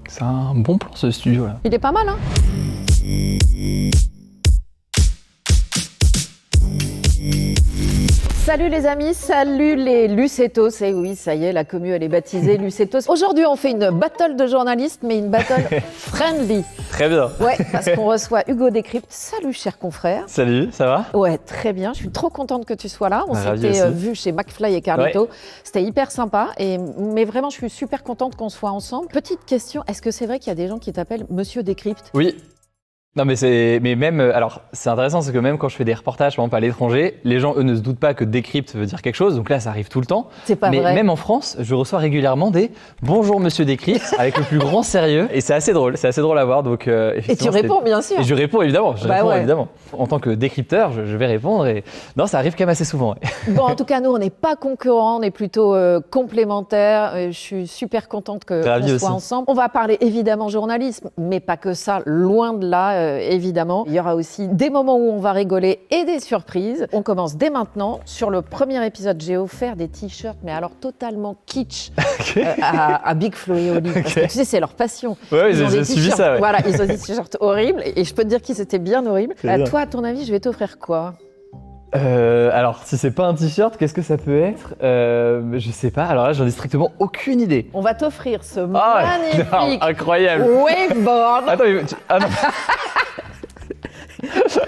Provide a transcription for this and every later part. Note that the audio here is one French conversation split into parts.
C'est un bon plan ce studio là. Il est pas mal, hein? Salut les amis, salut les Lucettos. Et oui, ça y est, la commu elle est baptisée Lucettos. Aujourd'hui, on fait une battle de journalistes, mais une battle friendly. Très bien. Ouais, parce qu'on reçoit Hugo Décrypte. Salut cher confrère. Salut, ça va? Ouais, très bien. Je suis trop contente que tu sois là. On Ravi s'était aussi. vu chez McFly et Carlito. Ouais. C'était hyper sympa. Mais vraiment, je suis super contente qu'on soit ensemble. Petite question, est-ce que c'est vrai qu'il y a des gens qui t'appellent Monsieur Décrypte? Oui. Non mais même, alors c'est intéressant, c'est que même quand je fais des reportages, par exemple à l'étranger, les gens eux ne se doutent pas que décrypte veut dire quelque chose, donc là ça arrive tout le temps. C'est pas mais vrai. même en France, je reçois régulièrement des bonjour monsieur décrypte avec le plus grand sérieux et c'est assez drôle à voir. Donc, Et tu effectivement, réponds bien sûr. Et je réponds évidemment, Ouais. évidemment. En tant que décrypteur, je vais répondre et non, ça arrive quand même assez souvent. Ouais. Bon, en tout cas, nous, on n'est pas concurrents, on est plutôt complémentaires. Je suis super contente qu'on Ravi soit aussi. ensemble. On va parler évidemment journalisme, mais pas que ça, loin de là, évidemment. Il y aura aussi des moments où on va rigoler et des surprises. On commence dès maintenant. Sur le premier épisode, j'ai offert des t-shirts, mais alors totalement kitsch, à Big Flo et Oli. Parce que tu sais, c'est leur passion. Ouais, Ils ont j'ai des suivi t-shirts, ça. Ouais. Voilà, ils ont des t-shirts horribles et je peux te dire qu'ils étaient bien horribles. Très bien. Toi, à ton avis, je vais t'offrir quoi? Alors, si c'est pas un t-shirt, qu'est-ce que ça peut être? Je sais pas. Alors là, j'en ai strictement aucune idée. On va t'offrir ce Ah, magnifique non, incroyable. waveboard. Attends, ah non.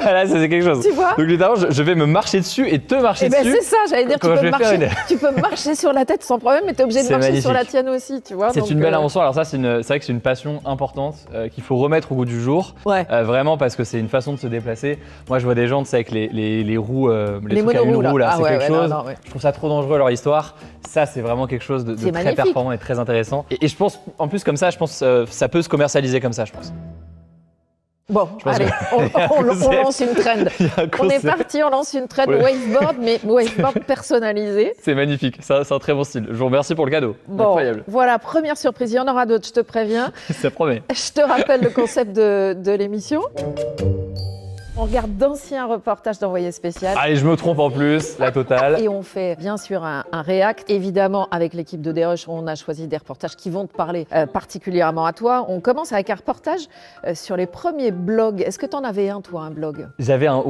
Ah, là, c'est quelque chose. Tu vois? Donc littéralement, je vais me marcher dessus et te marcher Eh ben dessus. c'est ça, j'allais dire, Quand je vais faire tu peux marcher sur la tête sans problème, mais tu es obligé de C'est marcher sur la magnifique. tienne aussi, tu vois. C'est donc, une belle invention. Alors ça, c'est vrai que c'est une passion importante qu'il faut remettre au goût du jour. Ouais. Vraiment parce que c'est une façon de se déplacer. Moi, je vois des gens, tu sais, avec les roues, Les trucs à une monoroues, roue, là, là. Ah c'est ouais, quelque ouais, chose. non, ouais. Je trouve ça trop dangereux leur histoire. Ça, c'est vraiment quelque chose de C'est très magnifique. performant et très intéressant. Et je pense, en plus comme ça, je pense ça peut se commercialiser comme ça, je pense. Bon, pense allez, on lance une trend. Il y a un On est concept. parti, on lance une trend Ouais. waveboard, mais waveboard personnalisé. C'est magnifique, c'est un très bon style. Je vous remercie pour le cadeau. Bon, Incroyable, voilà, première surprise, il y en aura d'autres, je te préviens. ça promet. Je te rappelle le concept de l'émission. On regarde d'anciens reportages d'Envoyé spécial. Allez, je me trompe en plus, la totale. Et on fait bien sûr un react. Évidemment, avec l'équipe de Desrush, on a choisi des reportages qui vont te parler particulièrement à toi. On commence avec un reportage sur les premiers blogs. Est-ce que tu en avais un, toi, un blog? J'avais un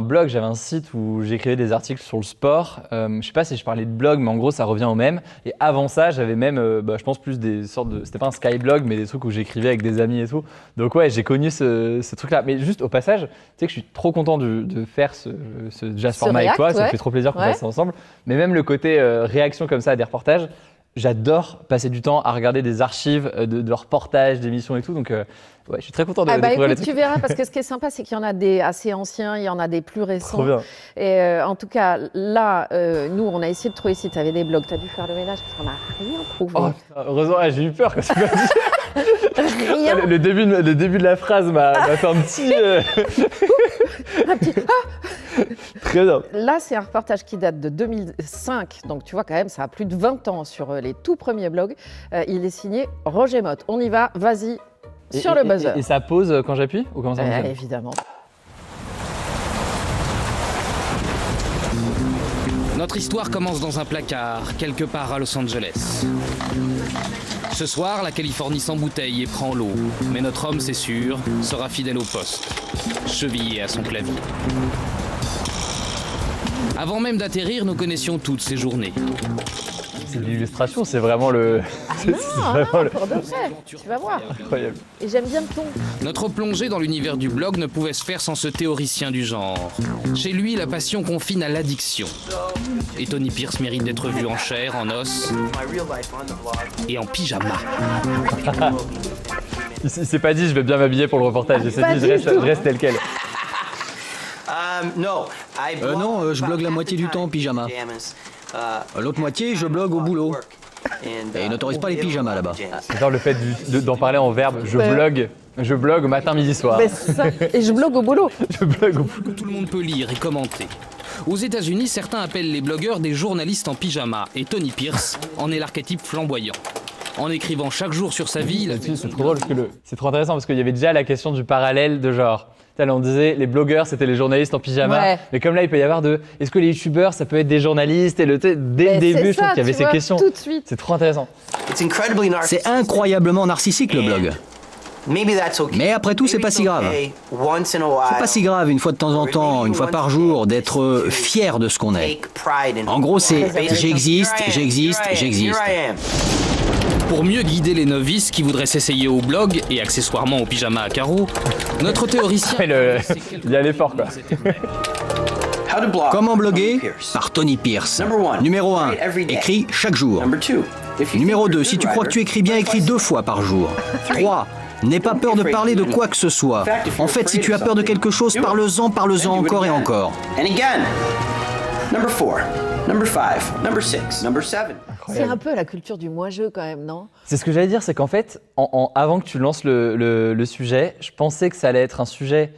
blog, j'avais un site où j'écrivais des articles sur le sport. Je sais pas si je parlais de blog, mais en gros, ça revient au même. Et avant ça, j'avais même, je pense plus des sortes de, c'était pas un skyblog, mais des trucs où j'écrivais avec des amis et tout. Donc ouais, j'ai connu ce truc-là. Mais juste au passage, tu sais que je suis trop content de faire ce format avec react, toi. Ça me ouais. fait trop plaisir qu'on Ouais. fasse ça ensemble. Mais même le côté réaction comme ça à des reportages, j'adore passer du temps à regarder des archives de reportages, d'émissions et tout. Donc ouais, je suis très content de découvrir les Écoute, trucs. tu verras, parce que ce qui est sympa, c'est qu'il y en a des assez anciens, il y en a des plus récents. Trop bien. Et en tout cas, là, nous, on a essayé de trouver si tu avais des blogs. Tu as dû faire le ménage parce qu'on n'a rien trouvé. Oh, putain, heureusement, j'ai eu peur quand tu m'as dit. Rien. Le début de la phrase m'a fait un petit. Très bien. Là, c'est un reportage qui date de 2005, donc tu vois quand même, ça a plus de 20 ans sur les tout premiers blogs. Il est signé Roger Motte. On y va, vas-y, sur le buzzer. Et ça pose quand j'appuie ou comment ça fonctionne? Évidemment. Notre histoire commence dans un placard, quelque part à Los Angeles. Ce soir, la Californie s'embouteille et prend l'eau. Mais notre homme, c'est sûr, sera fidèle au poste, chevillé à son clavier. Avant même d'atterrir, nous connaissions toutes ces journées. C'est de l'illustration, c'est vraiment le. c'est vraiment le- Pour de vrai, tu vas voir. Incroyable. Et j'aime bien le ton. Notre plongée dans l'univers du blog ne pouvait se faire sans ce théoricien du genre. Chez lui, la passion confine à l'addiction. Et Tony Pierce mérite d'être vu en chair, en os et en pyjama. Il s'est pas dit je vais bien m'habiller pour le reportage, il s'est Pas dit du je tout. reste tel quel. Non, je blogue la moitié du temps en pyjama. L'autre moitié, je blogue au boulot. Et ils n'autorisent pas les pyjamas là-bas. J'adore le fait d'en parler en verbe. Je blogue matin, midi, soir. Mais c'est ça. Et je blogue au boulot. Je blogue au boulot. Que tout le monde peut lire et commenter. Aux États-Unis, certains appellent les blogueurs des journalistes en pyjama, et Tony Pierce en est l'archétype flamboyant. En écrivant chaque jour sur sa vie, il a C'est trop drôle parce que c'est trop intéressant parce qu'il y avait déjà la question du parallèle de genre. Là, on disait les blogueurs, c'était les journalistes en pyjama. Ouais. Mais comme là, il peut y avoir est-ce que les youtubeurs, ça peut être des journalistes? Et dès le début, je trouve qu'il y avait ces questions. Tout de suite. C'est trop intéressant. C'est incroyablement narcissique le blog. Mais après tout, c'est pas si grave. C'est pas si grave une fois de temps en temps, une fois par jour, d'être fier de ce qu'on est. En gros, c'est j'existe. Pour mieux guider les novices qui voudraient s'essayer au blog et accessoirement au pyjama à carreaux, notre théoricien... Il y a l'effort, quoi. Comment bloguer? Par Tony Pierce. Numéro 1, écris chaque jour. Numéro 2, si tu crois que tu écris bien, écris 2 fois par jour. 3, n'aie pas peur de parler de quoi que ce soit. En fait, si tu as peur de quelque chose, parle-en encore et encore. C'est un peu la culture du moi-je quand même, non? C'est ce que j'allais dire, c'est qu'en fait, avant que tu lances le sujet, je pensais que ça allait être un sujet,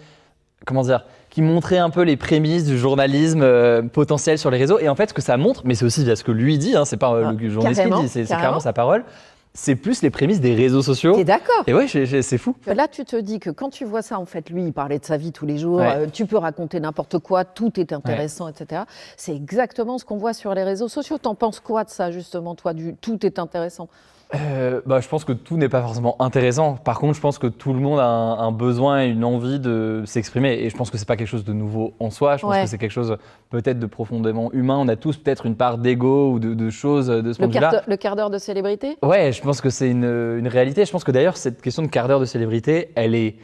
comment dire, qui montrait un peu les prémices du journalisme potentiel sur les réseaux. Et en fait, ce que ça montre, mais c'est aussi via ce que lui dit, hein, c'est pas le journaliste qui dit, c'est clairement sa parole, c'est plus les prémices des réseaux sociaux. T'es d'accord? Et ouais, c'est fou. Là, tu te dis que quand tu vois ça, en fait, lui, il parlait de sa vie tous les jours, Ouais. tu peux raconter n'importe quoi, tout est intéressant, etc. C'est exactement ce qu'on voit sur les réseaux sociaux. T'en penses quoi de ça, justement, toi, du tout est intéressant? Je pense que tout n'est pas forcément intéressant. Par contre, je pense que tout le monde a un besoin et une envie de s'exprimer. Et je pense que c'est pas quelque chose de nouveau en soi. Je pense que c'est quelque chose peut-être de profondément humain. On a tous peut-être une part d'ego ou de choses de ce point de vue-là. Le quart d'heure de célébrité? Ouais, je pense que c'est une réalité. Je pense que d'ailleurs, cette question de quart d'heure de célébrité, elle est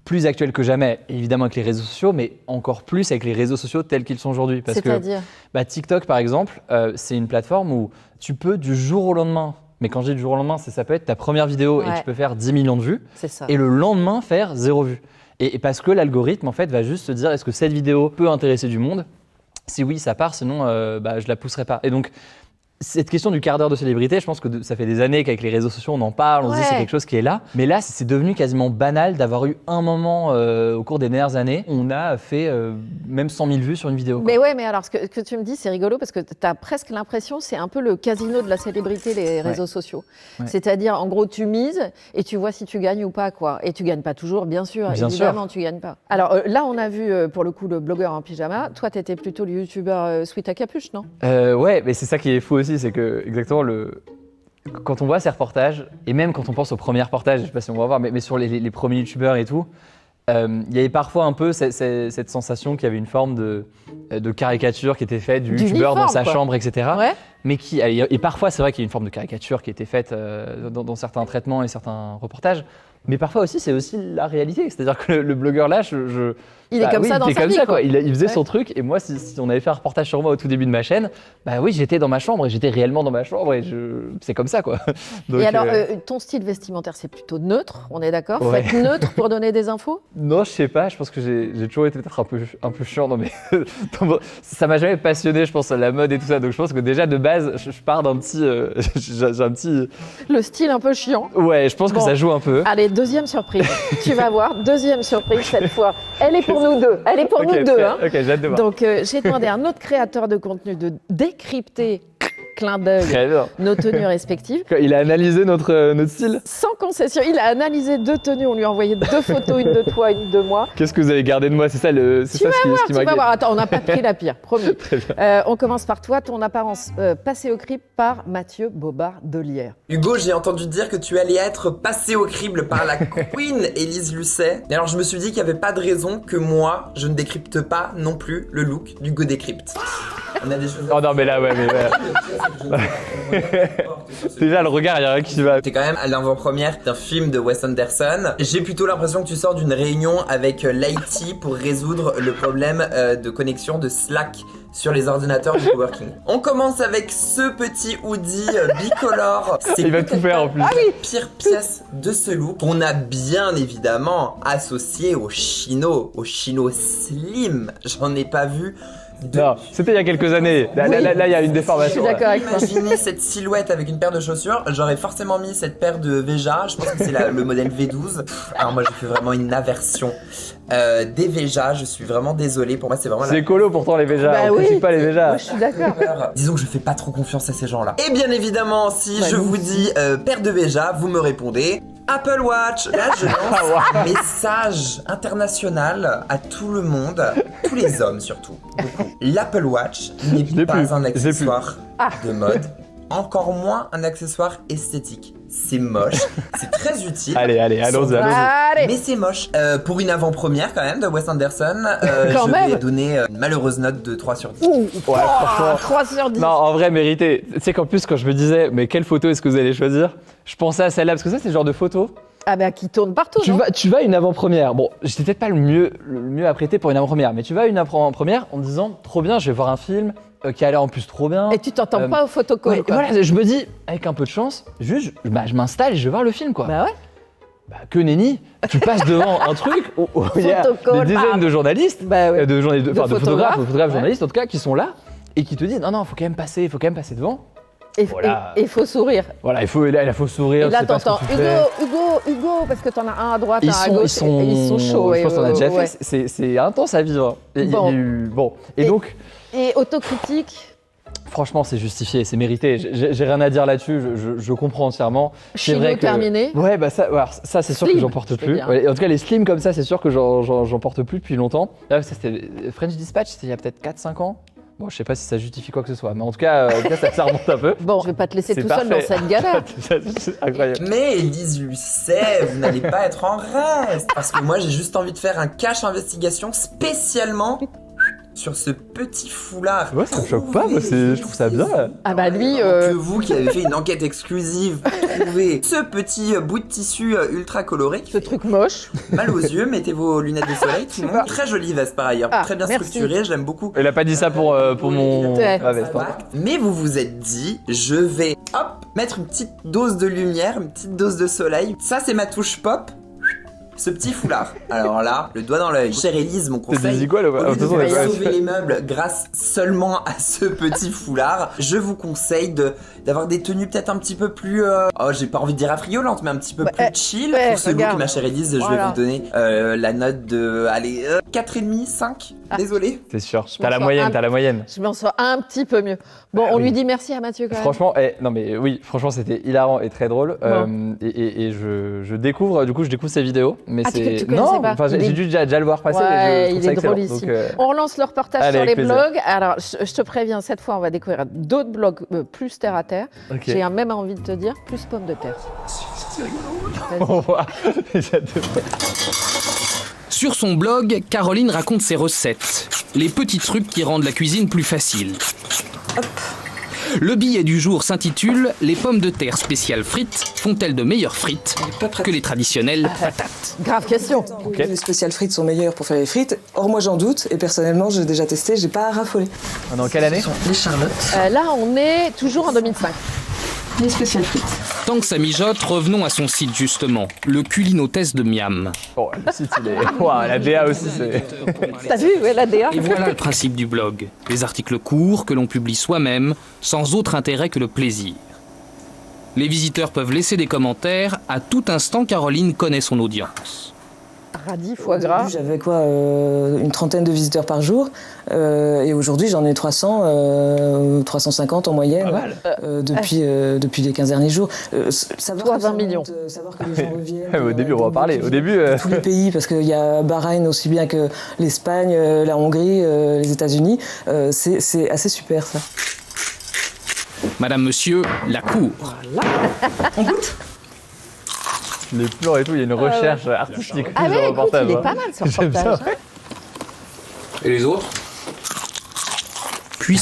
plus actuelle que jamais, évidemment avec les réseaux sociaux, mais encore plus avec les réseaux sociaux tels qu'ils sont aujourd'hui. Parce que C'est-à-dire? TikTok, par exemple, c'est une plateforme où tu peux du jour au lendemain, mais quand je dis du jour au lendemain, ça peut être ta première vidéo et tu peux faire 10 millions de vues, C'est ça. et le lendemain faire 0 vue. Et parce que l'algorithme, en fait, va juste se dire, est-ce que cette vidéo peut intéresser du monde? Si oui, ça part, sinon, je la pousserai pas. Et donc, cette question du quart d'heure de célébrité, je pense que ça fait des années qu'avec les réseaux sociaux, on en parle, on se dit c'est quelque chose qui est là. Mais là, c'est devenu quasiment banal d'avoir eu un moment au cours des dernières années, on a fait même 100 000 vues sur une vidéo. Mais ouais, mais alors ce que tu me dis, c'est rigolo parce que tu as presque l'impression, c'est un peu le casino de la célébrité, les réseaux sociaux. Ouais. C'est-à-dire, en gros, tu mises et tu vois si tu gagnes ou pas, quoi. Et tu gagnes pas toujours, bien sûr, évidemment, tu gagnes pas. Alors là, on a vu pour le coup le blogueur en pyjama. Toi, tu étais plutôt le youtubeur Sweet à capuche, non? Ouais, mais c'est ça qui est fou aussi, c'est que exactement quand on voit ces reportages, et même quand on pense aux premiers reportages, je sais pas si on va voir, mais sur les premiers youtubeurs et tout, il y avait parfois un peu cette sensation qu'il y avait une forme de caricature qui était faite du youtubeur dans sa chambre, etc. Ouais. Mais et parfois c'est vrai qu'il y a une forme de caricature qui était faite dans certains traitements et certains reportages. Mais parfois aussi, c'est aussi la réalité. C'est-à-dire que le blogueur là, il est comme ça dans sa vie, quoi. Il faisait son truc. Et moi, si on avait fait un reportage sur moi au tout début de ma chaîne, oui, j'étais dans ma chambre et j'étais réellement dans ma chambre et c'est comme ça, quoi. Donc, et alors, ton style vestimentaire, c'est plutôt neutre, on est d'accord? Faut être neutre pour donner des infos? Non, je sais pas. Je pense que j'ai toujours été peut-être un peu chiant dans mes. Ça m'a jamais passionné, je pense, la mode et tout ça. Donc je pense que déjà de base, je pars d'un petit. J'ai un petit. Le style un peu chiant. Ouais, je pense que ça joue un peu. Allez, deuxième surprise. Tu vas voir, deuxième surprise cette fois. Elle est pour nous deux. Elle est pour nous deux. Hein. Ok, j'ai hâte de voir. Donc, j'ai demandé à un autre créateur de contenu de décrypter, clin d'œil, nos tenues respectives. Il a analysé notre style. Sans concession. Il a analysé 2 tenues. On lui a envoyé 2 photos, une de toi, une de moi. Qu'est-ce que vous avez gardé de moi? C'est ça ce qui Tu vas m'a. voir. Attends, on n'a pas pris la pire, promis. On commence par toi. Ton apparence passée au crible par Mathieu Bobard d'Olière. Hugo, j'ai entendu dire que tu allais être passé au crible par la Queen Élise Lucet. Et alors je me suis dit qu'il n'y avait pas de raison que moi, je ne décrypte pas non plus le look d'Hugo Décrypte. On a des choses... Oh non, mais là, ouais, déjà, le regard, il y a rien qui va. T'es quand même à l'avant-première d'un film de Wes Anderson. J'ai plutôt l'impression que tu sors d'une réunion avec l'IT pour résoudre le problème de connexion de Slack sur les ordinateurs du coworking. On commence avec ce petit hoodie bicolore. Il va tout faire en plus. La pire pièce de ce look qu'on a bien évidemment associé au chino slim. J'en ai pas vu. Non, c'était il y a quelques années. Là, il y a une déformation. Je suis d'accord avec toi. Imaginez cette silhouette avec une paire de chaussures. J'aurais forcément mis cette paire de Veja. Je pense que c'est le modèle V12. Alors moi, je fais vraiment une aversion des Veja. Je suis vraiment désolé. Pour moi, c'est vraiment. C'est écolo pourtant les Veja. On critique pas les Veja. Moi, je suis d'accord. Disons que je fais pas trop confiance à ces gens-là. Et bien évidemment, si je vous dis paire de Veja, vous me répondez. Apple Watch. Là, je lance un message international à tout le monde, tous les hommes surtout. Beaucoup. L'Apple Watch n'est pas un accessoire de mode, encore moins un accessoire esthétique. C'est moche, c'est très utile. Allez, allons-y. Allez. Mais c'est moche. Pour une avant-première quand même de Wes Anderson, Quand je même. vais donner une malheureuse note de 3 sur 10. Franchement. 3 sur 10. Non, en vrai, mérité. Tu sais qu'en plus, quand je me disais, mais quelle photo est-ce que vous allez choisir, je pensais à celle-là, parce que ça, c'est le genre de photo. Ah bah qui tourne partout, non Tu vas à une avant-première. Bon, j'étais peut-être pas le mieux apprêté pour une avant-première, mais tu vas à une avant-première en te disant, trop bien, je vais voir un film qui a l'air en plus trop bien. Et tu t'entends pas au photocall, Ouais, quoi. voilà, je me dis, avec un peu de chance, juste, je m'installe et je vais voir le film, quoi. Bah ouais. Bah, que nenni, tu passes devant un truc où il y a Photocall, des dizaines de journalistes, Bah ouais. de photographes, ouais. journalistes en tout cas, qui sont là et qui te disent, non, faut quand même passer devant. Et Voilà. il faut sourire. Voilà, il faut sourire. Et là, tu sais pas ce que t'entends tu fais. Hugo, parce que t'en as un à droite, Ils un à sont, gauche. ils sont, et ils sont chauds. Je pense qu'on a déjà ouais. fait. C'est intense à vivre. Bon. Et donc, Et autocritique, franchement, c'est justifié, c'est mérité. J'ai rien à dire là-dessus. Je comprends entièrement. C'est chino vrai que terminé. ouais, bah ça c'est sûr Slim, que j'en porte je peux plus. dire. Ouais, en tout cas, les slims comme ça, c'est sûr que j'en porte plus depuis longtemps. Là, ça, c'était French Dispatch, c'était il y a peut-être 4-5 ans. Bon, je sais pas si ça justifie quoi que ce soit, mais en tout cas, ça remonte un peu. Bon, je vais pas te laisser C'est tout seul dans parfait. cette galère. C'est incroyable. Mais Élise Lucet, vous n'allez pas être en reste. Parce que moi, j'ai juste envie de faire un cache investigation spécialement sur ce petit foulard. Ouais, ça me choque pas, moi, je trouve ça bien. Ah bah lui, Que vous qui avez fait une enquête exclusive, trouvez ce petit bout de tissu ultra coloré qui ce fait truc moche. mal aux yeux. Mettez vos lunettes de soleil. Tout le monde. Très jolie veste par ailleurs, Ah, très bien merci. structurée. Je l'aime beaucoup. Elle a pas dit ça pour mon. Ouais. ma veste, hein. Mais vous vous êtes dit, je vais hop mettre une petite dose de lumière, une petite dose de soleil. Ça c'est ma touche pop. Ce petit foulard. Alors là, le doigt dans l'œil. Chère Élise, mon T'es conseil, dit quoi, là au lieu de De toute façon, vous ouais. sauver les meubles grâce seulement à ce petit foulard, je vous conseille d'avoir des tenues peut-être un petit peu plus... Oh, j'ai pas envie de dire affriolantes, mais un petit peu plus chill. ouais, Pour ce look, regarde. ma chère Élise, je vais Voilà. vous donner la note de... Allez, 4,5, 5. Désolé. C'est sûr. m'en sors T'as la moyenne. Je m'en sors un petit peu mieux. Bon, on lui dit merci à Mathieu quand même. Franchement, non mais oui, franchement c'était hilarant et très drôle. Bon. Et je découvre ses vidéos, mais Ah, c'est tu connaissais pas. enfin, j'ai Il est- dû déjà le voir passer. Ouais, et je trouve il ça est excellent. drôlissime. Donc, On relance le reportage allez, sur les avec plaisir. blogs. Alors, je te préviens, cette fois, on va découvrir d'autres blogs plus terre à terre. ok. J'ai même envie de te dire, plus pommes de terre. On voit. J'adore. Sur son blog, Caroline raconte ses recettes, les petits trucs qui rendent la cuisine plus facile. Le billet du jour s'intitule « Les pommes de terre spéciales frites font-elles de meilleures frites que les traditionnelles patates Grave question. Les spéciales frites sont meilleures pour faire les frites. Or, moi, j'en doute. Et personnellement, j'ai déjà testé, j'ai pas raffolé. On est en quelle année? Les charlottes. Là, on est toujours en 2005. Les spéciales frites. » Tant que ça mijote, revenons à son site justement, le Culinotest de Miam. Oh, le site il est. Ouah, la DA aussi c'est. T'as vu, ouais, la DA. Et voilà le principe du blog. Des articles courts que l'on publie soi-même, sans autre intérêt que le plaisir. Les visiteurs peuvent laisser des commentaires. À tout instant, Caroline connaît son audience. Radis, foie Au début, gras. j'avais quoi, une trentaine de visiteurs par jour. Et aujourd'hui, j'en ai 300, 350 en moyenne. Depuis les 15 derniers jours. Savoir Toi, que ça 20 millions. monte, savoir que les gens reviennent. Ouais, au début, on va en parler. Au début. Tous les pays, parce qu'il y a Bahreïn aussi bien que l'Espagne, la Hongrie, les États-Unis. C'est assez super, ça. Madame, monsieur, la cour. On goûte? Les plans et tout, il y a une recherche artistique Ah dans ouais, le écoute, reportage. il est hein. pas mal ce J'aime bien, reportage. ouais. Et les autres?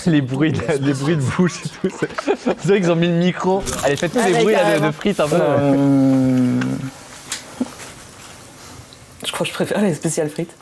Les bruits de bouche et tout. C'est vrai qu'ils ont mis le micro. Allez, faites tous Ah les ouais, bruits là, carrément. de frites un peu. Je crois que je préfère les spéciales frites.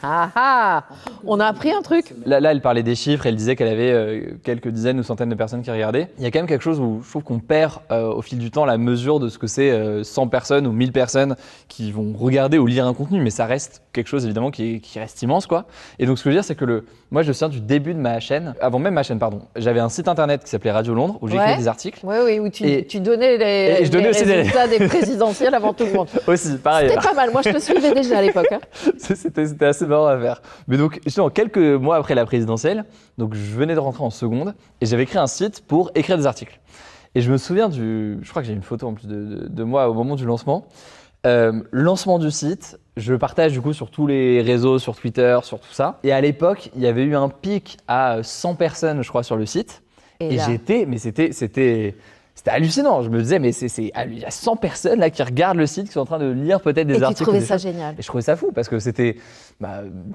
Ah ah, on a appris un truc. Là, elle parlait des chiffres, elle disait qu'elle avait quelques dizaines ou centaines de personnes qui regardaient. Il y a quand même quelque chose où je trouve qu'on perd au fil du temps la mesure de ce que c'est 100 personnes ou 1000 personnes qui vont regarder ou lire un contenu, mais ça reste quelque chose évidemment qui reste immense, quoi. Et donc ce que je veux dire, c'est que moi je me souviens du début de ma chaîne, avant même ma chaîne, pardon, j'avais un site internet qui s'appelait Radio Londres où j'écrivais Ouais. des articles. Oui, oui, où Et- tu donnais et je donnais les aussi des- résultats des présidentielles avant tout le monde. Aussi, pareil. C'était pas mal, moi je te suivais déjà à l'époque. Hein. C'était assez marrant à faire. Mais donc, justement, quelques mois après la présidentielle, donc je venais de rentrer en seconde et j'avais créé un site pour écrire des articles. Et je me souviens je crois que j'ai une photo en plus de moi au moment du lancement. Lancement du site, je le partage du coup sur tous les réseaux, sur Twitter, sur tout ça. Et à l'époque, il y avait eu un pic à 100 personnes, je crois, sur le site. Et c'était hallucinant. Je me disais, mais il y a 100 personnes là qui regardent le site, qui sont en train de lire peut-être des articles. Et tu trouvais ça génial. Et je trouvais ça fou parce que c'était.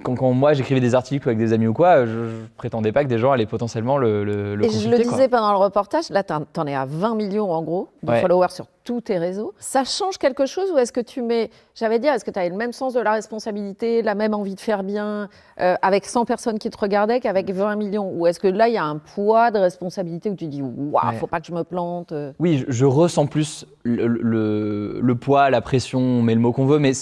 Quand moi j'écrivais des articles avec des amis ou quoi, je prétendais pas que des gens allaient potentiellement le Et consulter. Je le disais pendant le reportage, là t'en es à 20 millions en gros de followers sur tous tes réseaux. Ça change quelque chose ou est-ce que est-ce que tu avais le même sens de la responsabilité, la même envie de faire bien avec 100 personnes qui te regardaient qu'avec 20 millions? Ou est-ce que là il y a un poids de responsabilité où tu dis waouh, faut pas que je me plante? Oui, je ressens plus le poids, la pression, on met le mot qu'on veut, mais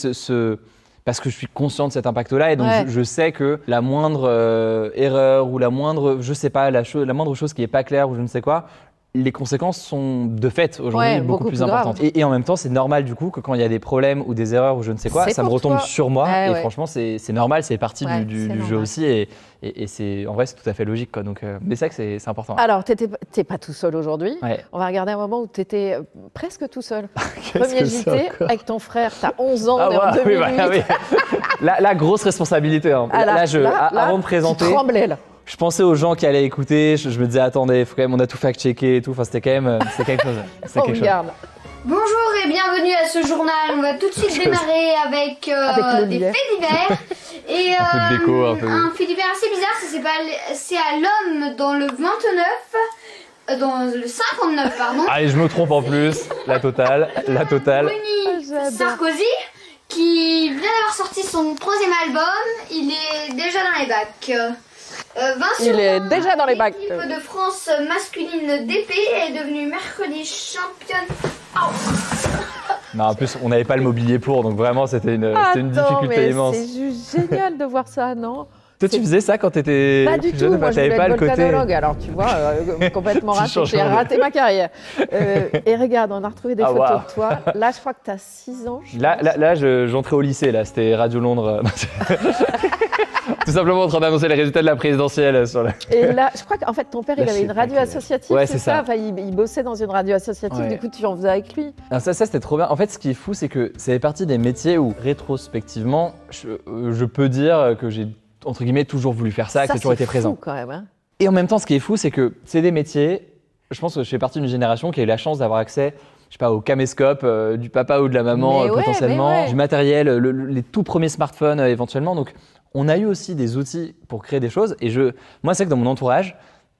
parce que je suis conscient de cet impact-là et donc je sais que la moindre erreur ou la moindre, je sais pas, la moindre chose qui est pas claire ou je ne sais quoi, les conséquences sont de fait aujourd'hui beaucoup plus importantes. Et en même temps, c'est normal du coup que quand il y a des problèmes ou des erreurs ou je ne sais quoi, ça me retombe sur moi. Et franchement, c'est normal, c'est partie du jeu aussi. Et c'est, en vrai, c'est tout à fait logique, quoi. Donc, mais c'est vrai que c'est important. Alors, t'es pas tout seul aujourd'hui. On va regarder un moment où t'étais presque tout seul. Premier JT avec ton frère, t'as 11 ans, on est en 2008. Là, grosse responsabilité. Hein. Là, avant de présenter, tu tremblais là. Je pensais aux gens qui allaient écouter, je me disais attendez, faut quand même, on a tout fact-checké et tout, enfin c'était quelque chose. Regarde. Bonjour et bienvenue à ce journal. On va tout de suite démarrer avec des faits divers. Et un peu de déco, un fait divers assez bizarre, c'est à l'homme dans le 29, dans le 59 pardon. Allez, je me trompe en plus, la totale. Sarkozy, qui vient d'avoir sorti son 3e album, il est déjà dans les bacs. Il est déjà dans les bacs. L'équipe de France masculine d'épée est devenue mercredi championne. Non, en plus, on n'avait pas le mobilier pour, donc vraiment, c'était une difficulté immense. C'est juste génial de voir ça, non? Toi, tu faisais ça quand t'étais pas du jeune, tout. Moi, je voulais être volcanologue. Alors, tu vois, complètement raté. J'ai raté ma carrière. Et regarde, on a retrouvé des photos de toi. Là, je crois que t'as 6 ans. Là, j'entrais au lycée. Là, c'était Radio Londres. Tout simplement en train d'annoncer les résultats de la présidentielle. Et là, je crois qu'en fait, ton père, il avait une radio associative, ouais, c'est ça enfin, il bossait dans une radio associative, du coup, tu en faisais avec lui. Alors ça, c'était trop bien. En fait, ce qui est fou, c'est que ça fait partie des métiers où, rétrospectivement, je peux dire que j'ai, entre guillemets, toujours voulu faire ça, que j'ai toujours été présent. C'est fou quand même. Hein. Et en même temps, ce qui est fou, c'est que c'est des métiers, je pense que je fais partie d'une génération qui a eu la chance d'avoir accès, je sais pas, au caméscope du papa ou de la maman potentiellement, du matériel, les tout premiers smartphones éventuellement. Donc, on a eu aussi des outils pour créer des choses. Et moi, c'est que dans mon entourage,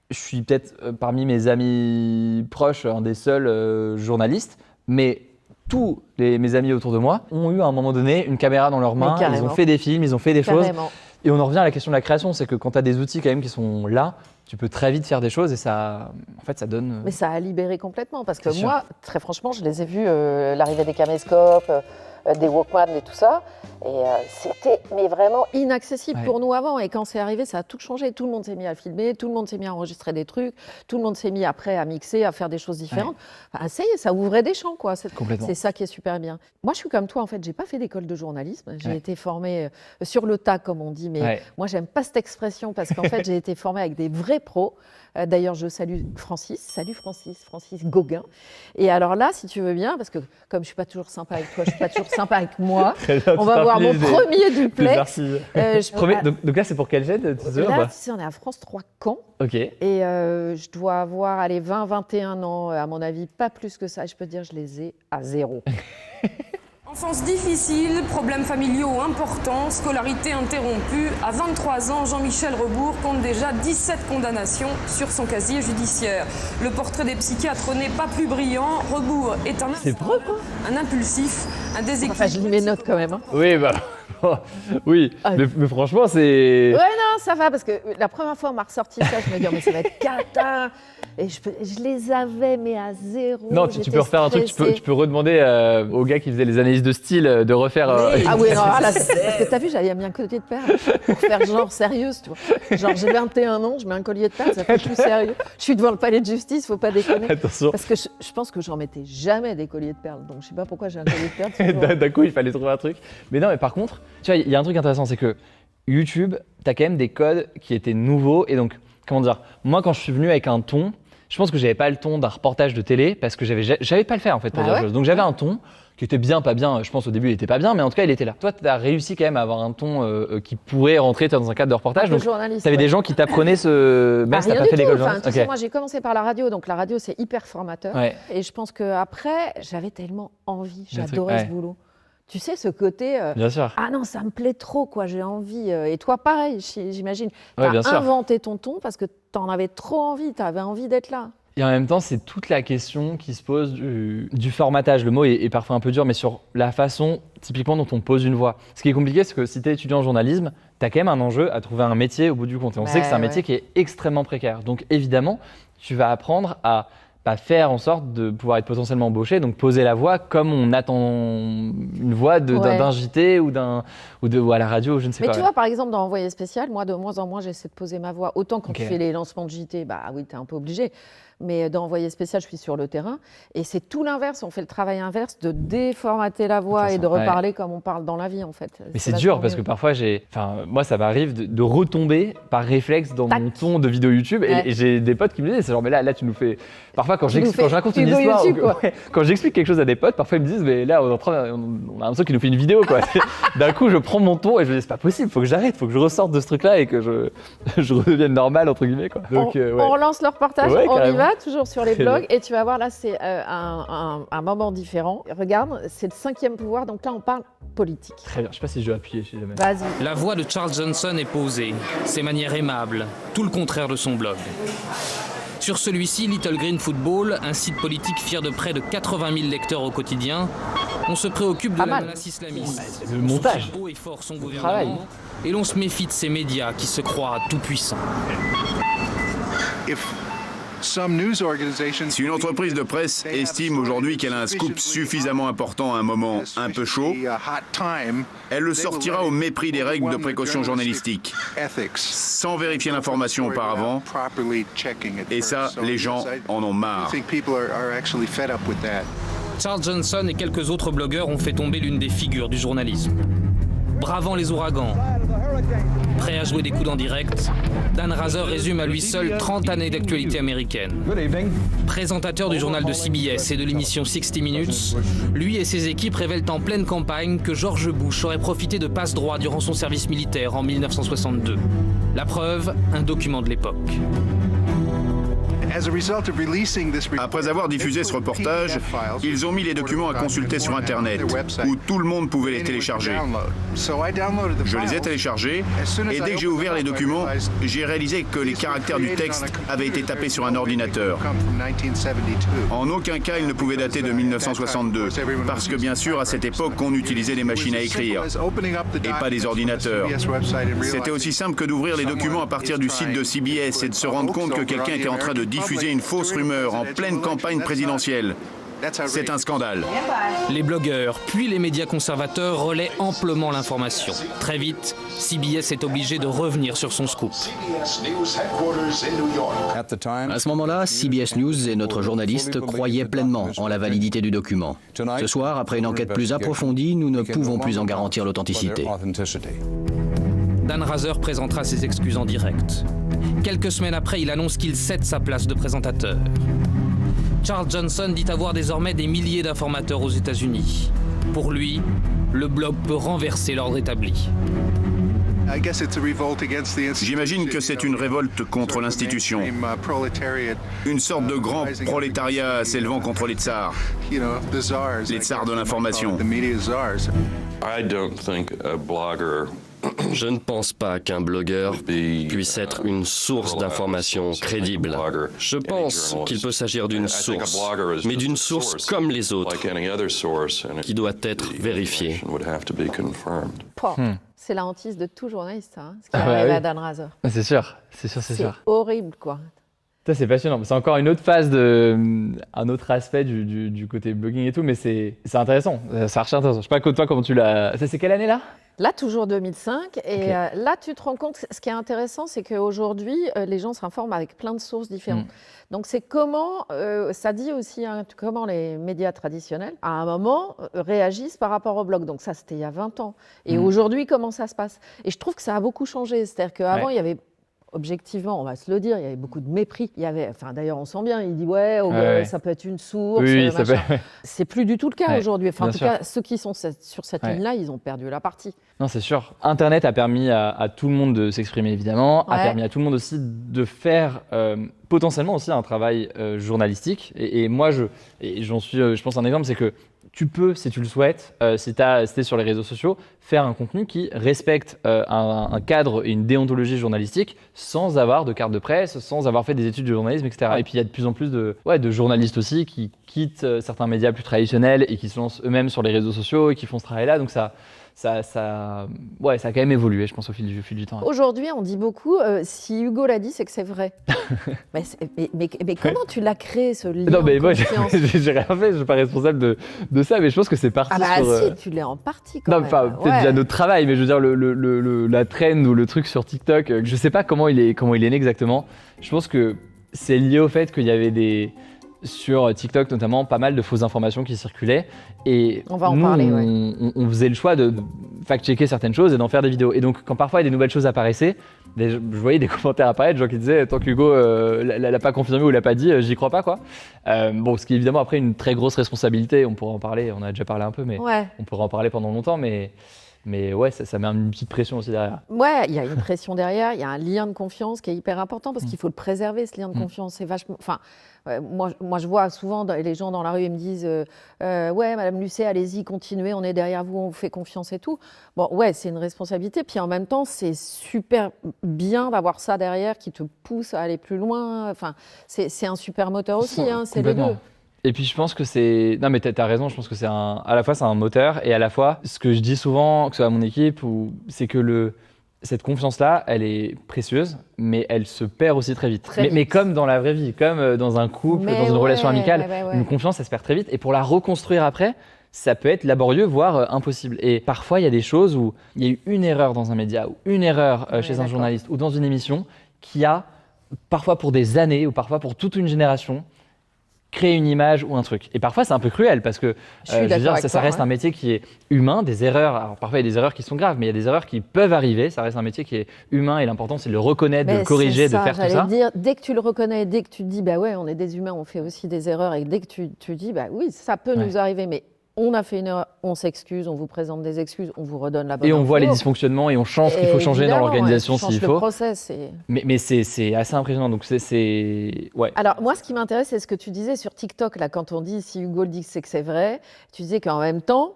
je suis peut-être parmi mes amis proches un des seuls journalistes, mais tous mes amis autour de moi ont eu à un moment donné une caméra dans leurs mains, ils ont fait des films, ils ont fait des choses. Et on en revient à la question de la création, c'est que quand tu as des outils quand même qui sont là, tu peux très vite faire des choses et ça, en fait, ça donne... Mais ça a libéré complètement parce que moi, très franchement, je les ai vus, l'arrivée des caméscopes, des Walkman et tout ça. Et c'était mais vraiment inaccessible pour nous avant. Et quand c'est arrivé, ça a tout changé. Tout le monde s'est mis à filmer, tout le monde s'est mis à enregistrer des trucs, tout le monde s'est mis après à mixer, à faire des choses différentes. Enfin, ça y est, ça ouvrait des champs, quoi. C'est ça qui est super bien. Moi, je suis comme toi, en fait, j'ai pas fait d'école de journalisme. J'ai été formée sur le tas, comme on dit. Mais moi, j'aime pas cette expression parce qu'en fait, j'ai été formée avec des vrais pros. D'ailleurs, je salue Francis. Salut Francis Gauguin. Et alors là, si tu veux bien, parce que comme je suis pas toujours sympa avec toi, je suis pas toujours sympa avec moi, on va voir mon premier duplex. Donc là, c'est pour quelle chaîne? Là, tu sais, on est à France 3 Caen. Ok. Et je dois avoir 20-21 ans, à mon avis, pas plus que ça. Je peux te dire, je les ai à 0. Enfance difficile, problèmes familiaux importants, scolarité interrompue. À 23 ans, Jean-Michel Rebourg compte déjà 17 condamnations sur son casier judiciaire. Le portrait des psychiatres n'est pas plus brillant. Rebourg est un impulsif, un déséquilibre. Enfin, je lis mes notes quand même. Hein. Oui, bah... oui, mais franchement, c'est... Ouais, non, ça va, parce que la première fois, on m'a ressorti ça, je me dis, mais ça va être cata. Et je les avais, mais à 0. Non, tu peux refaire un truc, tu peux redemander au gars qui faisait les analyses de style de refaire... Ah oui, non, là, parce que t'as vu, j'avais mis un collier de perles pour faire genre sérieuse, tu vois. Genre, j'ai 21 ans, je mets un collier de perles, ça fait plus sérieux. Je suis devant le palais de justice, faut pas déconner. Attention. Parce que je pense que j'en mettais jamais des colliers de perles, donc je sais pas pourquoi j'ai un collier de perles. D'un coup, il fallait trouver un truc. Mais non, mais par contre, tu vois, il y a un truc intéressant, c'est que YouTube, t'as quand même des codes qui étaient nouveaux. Et donc, comment dire, moi, quand je suis venu avec un ton, je pense que j'avais pas le ton d'un reportage de télé parce que j'avais pas le faire en fait pour dire les choses. Donc j'avais un ton qui était bien, pas bien. Je pense au début il était pas bien, mais en tout cas il était là. Toi, tu as réussi quand même à avoir un ton qui pourrait rentrer dans un cadre de reportage. Donc journaliste. T'avais des gens qui t'apprenaient ce. Même si t'as pas fait l'école journaliste. Tu sais, moi j'ai commencé par la radio, donc la radio c'est hyper formateur. Ouais. Et je pense qu'après, j'avais tellement envie, j'adorais ce boulot. Tu sais, ce côté, bien sûr. Ah non, ça me plaît trop, quoi, j'ai envie. Et toi, pareil, j'imagine. Ouais, tu as inventé ton ton parce que tu en avais trop envie, tu avais envie d'être là. Et en même temps, c'est toute la question qui se pose du formatage. Le mot est parfois un peu dur, mais sur la façon, typiquement, dont on pose une voix. Ce qui est compliqué, c'est que si tu es étudiant en journalisme, tu as quand même un enjeu à trouver un métier au bout du compte. Et on sait que c'est un métier qui est extrêmement précaire. Donc évidemment, tu vas apprendre à faire en sorte de pouvoir être potentiellement embauché, donc poser la voix comme on attend une voix d'un JT ou à la radio, je ne sais pas. Mais tu vois, par exemple, dans Envoyé spécial, moi, de moins en moins, j'essaie de poser ma voix. Autant quand tu fais les lancements de JT, bah oui, tu es un peu obligé. Mais dans Envoyé spécial, je suis sur le terrain. Et c'est tout l'inverse. On fait le travail inverse de déformater la voix et de reparler comme on parle dans la vie, en fait. Mais c'est dur parce que parfois, moi, ça m'arrive de retomber par réflexe dans mon ton de vidéo YouTube. Et j'ai des potes qui me disent, c'est genre, mais là, tu nous fais. Parfois, quand je raconte une histoire, quand j'explique quelque chose à des potes, parfois ils me disent, mais là, on a l'impression qu'il nous fait une vidéo, quoi. D'un coup, je prends mon ton et je me dis, c'est pas possible, faut que j'arrête, faut que je ressorte de ce truc-là et que je redevienne normal, entre guillemets, quoi. Donc, on relance le reportage, on y va, toujours sur les blogs. Et tu vas voir, là, c'est un moment différent. Regarde, c'est le 5e pouvoir, donc là, on parle politique. Très bien, je sais pas si je dois appuyer, si jamais. Vas-y. La voix de Charles Johnson est posée, ses manières aimables, tout le contraire de son blog. Sur celui-ci, Little Green Football, un site politique fier de près de 80 000 lecteurs au quotidien, on se préoccupe de la menace islamiste. Le montage. Haut et fort son gouvernement, et l'on se méfie de ces médias qui se croient tout-puissants. Si une entreprise de presse estime aujourd'hui qu'elle a un scoop suffisamment important à un moment un peu chaud, elle le sortira au mépris des règles de précaution journalistique, sans vérifier l'information auparavant. Et ça, les gens en ont marre. Charles Johnson et quelques autres blogueurs ont fait tomber l'une des figures du journalisme. Bravant les ouragans, prêt à jouer des coups en direct, Dan Rather résume à lui seul 30 années d'actualité américaine. Présentateur du journal de CBS et de l'émission 60 Minutes, lui et ses équipes révèlent en pleine campagne que George Bush aurait profité de passe-droit durant son service militaire en 1962. La preuve, un document de l'époque. Après avoir diffusé ce reportage, ils ont mis les documents à consulter sur Internet, où tout le monde pouvait les télécharger. Je les ai téléchargés, et dès que j'ai ouvert les documents, j'ai réalisé que les caractères du texte avaient été tapés sur un ordinateur. En aucun cas, ils ne pouvaient dater de 1962, parce que bien sûr, à cette époque, on utilisait des machines à écrire, et pas des ordinateurs. C'était aussi simple que d'ouvrir les documents à partir du site de CBS et de se rendre compte que quelqu'un était en train de diffuser une fausse rumeur en pleine campagne présidentielle. C'est un scandale. Les blogueurs, puis les médias conservateurs relaient amplement l'information. Très vite, CBS est obligé de revenir sur son scoop. À ce moment-là, CBS News et notre journaliste croyaient pleinement en la validité du document. Ce soir, après une enquête plus approfondie, nous ne pouvons plus en garantir l'authenticité. Dan Rather présentera ses excuses en direct. Quelques semaines après, il annonce qu'il cède sa place de présentateur. Charles Johnson dit avoir désormais des milliers d'informateurs aux États-Unis. Pour lui, le blog peut renverser l'ordre établi. J'imagine que c'est une révolte contre l'institution. Une sorte de grand prolétariat s'élevant contre les tsars. Les tsars de l'information. Je ne pense pas qu'un blogueur puisse être une source d'information crédible. Je pense qu'il peut s'agir d'une source, mais d'une source comme les autres, qui doit être vérifiée. C'est la hantise de tout journaliste, hein, ce qui arrive à Dan Rather. C'est sûr, c'est sûr. C'est horrible, quoi. Ça, c'est passionnant. C'est encore une autre phase, un autre aspect du côté blogging et tout, mais c'est intéressant. C'est archi intéressant. Je sais pas, toi, comment tu l'as... Ça, c'est quelle année, là ? Là, toujours 2005. Et là, tu te rends compte, ce qui est intéressant, c'est qu'aujourd'hui, les gens s'informent avec plein de sources différentes. Donc, c'est comment, ça dit aussi, comment les médias traditionnels, à un moment, réagissent par rapport au blog. Donc, ça, c'était il y a 20 ans. Et aujourd'hui, comment ça se passe ? Et je trouve que ça a beaucoup changé. C'est-à-dire qu'avant, il y avait objectivement, on va se le dire, il y avait beaucoup de mépris. D'ailleurs, on sent bien, il dit ça peut être une source. Oui, ça peut... C'est plus du tout le cas aujourd'hui. Enfin, en tout cas, ceux qui sont sur cette ligne-là, ils ont perdu la partie. Non, c'est sûr. Internet a permis à tout le monde de s'exprimer, évidemment, a permis à tout le monde aussi de faire potentiellement aussi un travail journalistique. Et moi, j'en suis, je pense, un exemple, c'est que tu peux, si tu le souhaites, si t'es sur les réseaux sociaux, faire un contenu qui respecte un cadre et une déontologie journalistique sans avoir de carte de presse, sans avoir fait des études de journalisme, etc. Et puis il y a de plus en plus de journalistes aussi qui quittent certains médias plus traditionnels et qui se lancent eux-mêmes sur les réseaux sociaux et qui font ce travail-là. Donc ça a quand même évolué, je pense, au fil du temps. Aujourd'hui, on dit beaucoup, si Hugo l'a dit, c'est que c'est vrai. mais comment tu l'as créé, ce lien? Non, mais moi, j'ai rien fait, je suis pas responsable de ça, mais je pense que c'est parti si, tu l'es en partie quand même. Peut-être déjà notre travail, mais je veux dire, la trend ou le truc sur TikTok, je sais pas comment il est né exactement. Je pense que c'est lié au fait qu'il y avait sur TikTok notamment, pas mal de fausses informations qui circulaient. Et on va en parler, on faisait le choix de fact-checker certaines choses et d'en faire des vidéos. Et donc, quand parfois des nouvelles choses apparaissaient, je voyais des commentaires apparaître, des gens qui disaient « Tant qu'Hugo l'a pas confirmé ou l'a pas dit, j'y crois pas, quoi. » Ce qui est évidemment après une très grosse responsabilité. On pourra en parler, on a déjà parlé un peu, mais on pourra en parler pendant longtemps. Mais ouais, ça met une petite pression aussi derrière. Ouais, il y a une pression derrière, il y a un lien de confiance qui est hyper important parce qu'il faut le préserver, ce lien de confiance. C'est vachement... moi, je vois souvent les gens dans la rue, ils me disent ouais, Madame Lucet, allez-y, continuez, on est derrière vous, on vous fait confiance et tout. Bon, ouais, c'est une responsabilité. Puis en même temps, c'est super bien d'avoir ça derrière qui te pousse à aller plus loin. Enfin, c'est un super moteur aussi, c'est les deux. Et puis je pense que c'est... Non mais t'as raison, je pense que à la fois c'est un moteur et à la fois, ce que je dis souvent, que ce soit à mon équipe, c'est que cette confiance-là, elle est précieuse, mais elle se perd aussi très vite. Mais comme dans la vraie vie, comme dans un couple, dans une relation amicale, une confiance, elle se perd très vite. Et pour la reconstruire après, ça peut être laborieux, voire impossible. Et parfois, il y a des choses où il y a eu une erreur dans un média, ou une erreur chez un journaliste, ou dans une émission, qui a, parfois pour des années, ou parfois pour toute une génération, créer une image ou un truc. Et parfois, c'est un peu cruel parce que je veux dire, ça reste un métier qui est humain, des erreurs. Alors parfois, il y a des erreurs qui sont graves, mais il y a des erreurs qui peuvent arriver. Ça reste un métier qui est humain et l'important, c'est de le reconnaître, de le corriger, de faire tout ça. J'allais dire, dès que tu le reconnais, dès que tu te dis, bah ouais, on est des humains, on fait aussi des erreurs, et dès que tu dis, bah oui, ça peut nous arriver, mais on a fait une erreur, on s'excuse, on vous présente des excuses, on vous redonne la bonne info. Et on voit les dysfonctionnements et on change ce qu'il faut changer dans l'organisation s'il faut. Process, mais c'est assez impressionnant. Donc ouais. Alors moi, ce qui m'intéresse, c'est ce que tu disais sur TikTok, là, quand on dit si Hugo le dit, c'est que c'est vrai. Tu disais qu'en même temps,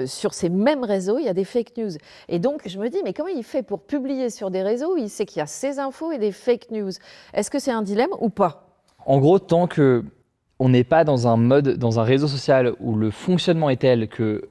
sur ces mêmes réseaux, il y a des fake news. Et donc, je me dis, mais comment il fait pour publier sur des réseaux où il sait qu'il y a ces infos et des fake news? Est-ce que c'est un dilemme ou pas? En gros, tant que on n'est pas dans un réseau social où le fonctionnement est tel que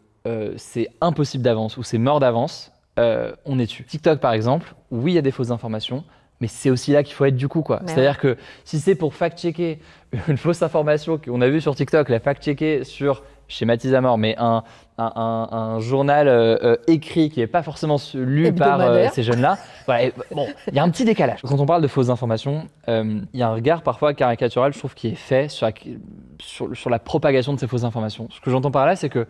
c'est impossible d'avance ou c'est mort d'avance, on est dessus. TikTok, par exemple, oui, il y a des fausses informations, mais c'est aussi là qu'il faut être du coup, quoi. C'est-à-dire que si c'est pour fact-checker une fausse information qu'on a vue sur TikTok, la fact-checker sur, je schématise à mort, mais un journal écrit qui n'est pas forcément lu par ces jeunes-là, voilà, bon, il y a un petit décalage. Quand on parle de fausses informations, il y a un regard parfois caricatural, je trouve, qui est fait sur la propagation de ces fausses informations. Ce que j'entends par là, c'est que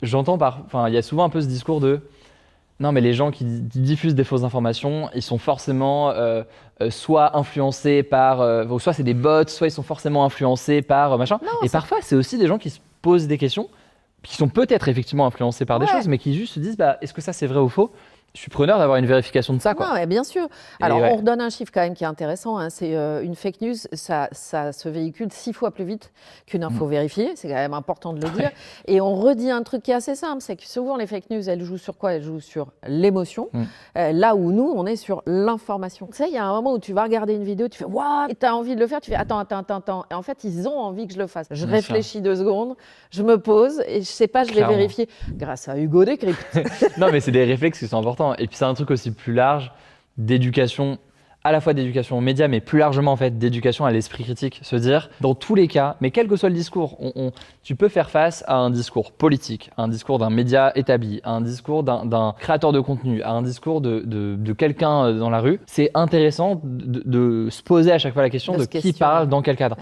il y a souvent un peu ce discours de non, mais les gens qui diffusent des fausses informations, ils sont forcément soit influencés par, soit c'est des bots, soit ils sont forcément influencés par machin. Non, et parfois, c'est aussi des gens qui se posent des questions, qui sont peut-être effectivement influencés par des choses, mais qui juste se disent, est-ce que ça c'est vrai ou faux ? Je suis preneur d'avoir une vérification de ça, quoi. Non, ouais, bien sûr. Alors, on redonne un chiffre quand même qui est intéressant. Hein. C'est une fake news, ça se véhicule 6 fois plus vite qu'une info vérifiée. C'est quand même important de le dire. Et on redit un truc qui est assez simple, c'est que souvent les fake news, elles jouent sur quoi ? Elles jouent sur l'émotion. Là où nous, on est sur l'information. Tu sais, il y a un moment où tu vas regarder une vidéo, tu fais « Waouh !» Et tu as envie de le faire, tu fais « Attends. » Et en fait, ils ont envie que je le fasse. Je réfléchis 2 secondes, je me pose et je sais pas, je vais vérifier grâce à Hugo Décrypte. Non, mais c'est des réflexes qui sont importants. Et puis c'est un truc aussi plus large d'éducation, à la fois d'éducation aux médias, mais plus largement en fait d'éducation à l'esprit critique. Se dire, dans tous les cas, mais quel que soit le discours, tu peux faire face à un discours politique, à un discours d'un média établi, à un discours d'un créateur de contenu, à un discours de quelqu'un dans la rue. C'est intéressant de se poser à chaque fois la question de qui parle dans quel cadre.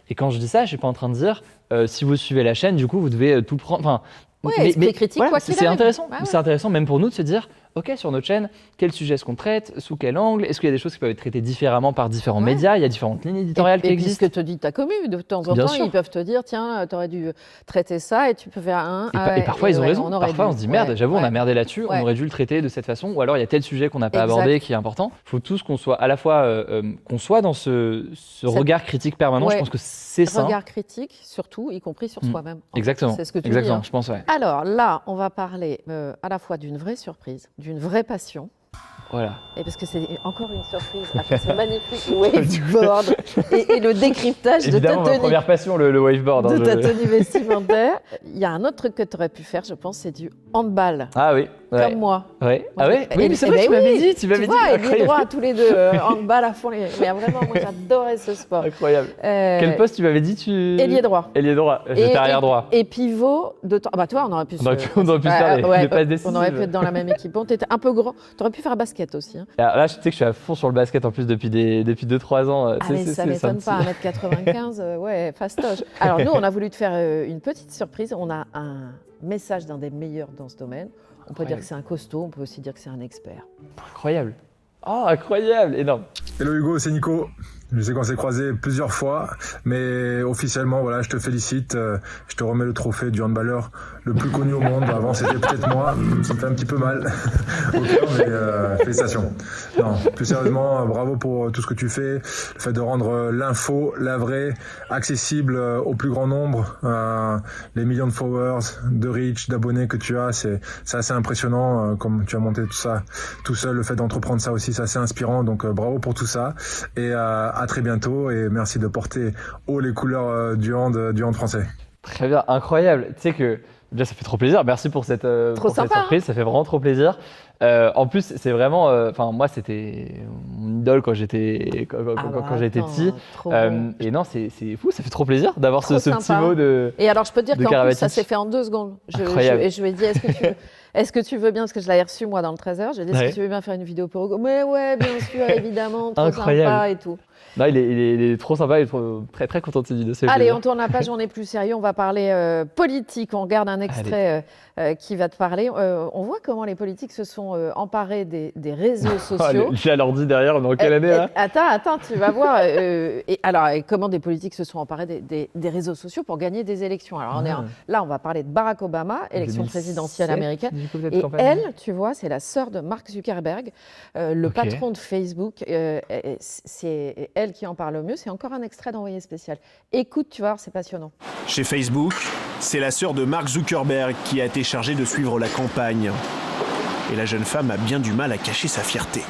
Et quand je dis ça, je suis pas en train de dire, si vous suivez la chaîne, du coup, vous devez tout prendre. Ouais, esprit critique, voilà, quoi qu'il c'est arrive. intéressant. C'est intéressant même pour nous de se dire, ok, sur notre chaîne, quel sujet est-ce qu'on traite, sous quel angle, est-ce qu'il y a des choses qui peuvent être traitées différemment par différents médias, il y a différentes lignes éditoriales qui existent. Et ce que te dit ta commu, de temps en temps, ils peuvent te dire, tiens, t'aurais dû traiter ça et tu peux faire un... Et parfois, ils ont raison. Parfois, on se dit, merde, j'avoue, on a merdé là-dessus, on aurait dû le traiter de cette façon, ou alors il y a tel sujet qu'on n'a pas abordé qui est important. Il faut tous qu'on soit à la fois, qu'on soit dans ce regard critique permanent, je pense que c'est ça. Regard critique, surtout, y compris sur soi-même. Exactement. C'est ce que tu Exactement, dis, hein. je pense, ouais. Alors là, on va parler à la fois d'une vraie surprise, d'une vraie passion. Voilà. Et parce que c'est encore une surprise après ce magnifique waveboard et le décryptage évidemment, de ta tenue. Ma première passion, le waveboard. De ta tenue vestimentaire. Il y a un autre truc que tu aurais pu faire, je pense, c'est du handball. Ah oui. Comme moi. Ouais. Ah ouais. Oui, mais c'est vrai, tu m'avais dit. Tu m'avais dit. Et les droits tous les deux, handball à fond. Mais vraiment, moi, j'adorais ce sport. Incroyable. Quel poste tu m'avais dit Ailier droit. Ailier droit. J'étais arrière droit. Et pivot de temps. Bah toi, on aurait pu. On aurait pu faire des passes décisives. On aurait pu être dans la même équipe. Bon, t'étais un peu grand. T'aurais pu faire un basket aussi. Hein. Alors là, je sais que je suis à fond sur le basket en plus depuis 2-3 ans. Mais ça m'étonne pas, 1m95, ouais, fastoche. Alors nous, on a voulu te faire une petite surprise. On a un message d'un des meilleurs dans ce domaine. On peut dire que c'est un costaud, on peut aussi dire que c'est un expert. Incroyable. Oh, incroyable, énorme. Hello Hugo, c'est Nico. Je sais qu'on s'est croisés plusieurs fois, mais officiellement, voilà, je te félicite. Je te remets le trophée du handballeur le plus connu au monde. Avant, c'était peut-être moi. Ça me fait un petit peu mal au cœur, mais félicitations. Non, plus sérieusement, bravo pour tout ce que tu fais. Le fait de rendre l'info, la vraie, accessible au plus grand nombre. Les millions de followers, de reach, d'abonnés que tu as, c'est assez impressionnant. Comme tu as monté tout ça tout seul, le fait d'entreprendre ça aussi, c'est assez inspirant. Donc bravo pour tout ça. Et à très bientôt et merci de porter haut les couleurs du hand français. Très bien, incroyable. Tu sais que déjà ça fait trop plaisir. Merci pour cette surprise, ça fait vraiment trop plaisir. En plus, c'est vraiment, moi c'était mon idole quand j'étais petit. Et non, c'est fou, ça fait trop plaisir d'avoir ce petit mot de. Et alors je peux te dire qu'en plus ça s'est fait en 2 secondes. Je lui ai dit est-ce que tu veux bien, parce que je l'avais reçu moi dans le 13h, j'ai dit est-ce que tu veux bien faire une vidéo pour Hugo? Mais ouais, bien sûr, évidemment, trop sympa et tout. Non, il est trop sympa, il est très très content de cette vidéo. Allez, on tourne la page, on est plus sérieux, on va parler politique. On regarde un extrait qui va te parler. On voit comment les politiques se sont emparés des réseaux sociaux. J'ai l'ordi derrière, on est en quelle année là? Attends, tu vas voir. Et comment des politiques se sont emparés des réseaux sociaux pour gagner des élections. Alors là, on va parler de Barack Obama, élection présidentielle américaine. Et elle, tu vois, c'est la sœur de Mark Zuckerberg, le patron de Facebook. C'est elle qui en parle le mieux. C'est encore un extrait d'Envoyé spécial. Écoute, tu vois, c'est passionnant. Chez Facebook, c'est la sœur de Mark Zuckerberg qui a été chargée de suivre la campagne. Et la jeune femme a bien du mal à cacher sa fierté.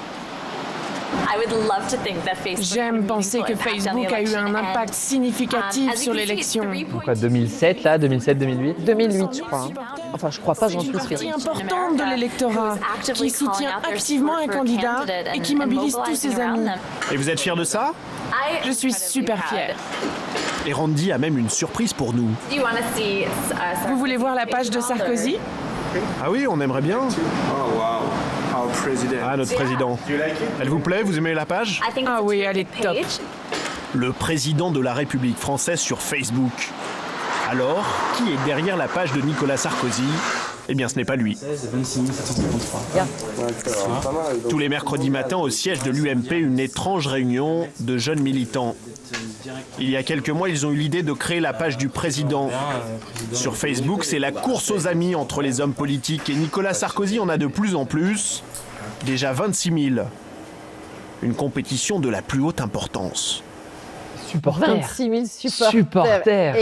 J'aime penser que Facebook a eu un impact significatif sur l'élection. Donc quoi, 2007 là, 2007-2008 2008, je crois. Enfin, je crois pas, j'en suis sûre. C'est une partie importante de l'électorat qui soutient activement un candidat et qui mobilise tous ses amis. Et vous êtes fiers de ça? Je suis super fière. Et Randy a même une surprise pour nous. Vous voulez voir la page de Sarkozy? Ah oui, on aimerait bien. Ah, notre président. Elle vous plaît? Vous aimez la page? Ah oui, elle est top. Le président de la République française sur Facebook. Alors, qui est derrière la page de Nicolas Sarkozy? Eh bien, ce n'est pas lui. Tous les mercredis matins, au siège de l'UMP, une étrange réunion de jeunes militants. Il y a quelques mois, ils ont eu l'idée de créer la page du président. Sur Facebook, c'est la course aux amis entre les hommes politiques. Et Nicolas Sarkozy en a de plus en plus. Déjà 26 000. Une compétition de la plus haute importance. Supporters. 26 000 supporters.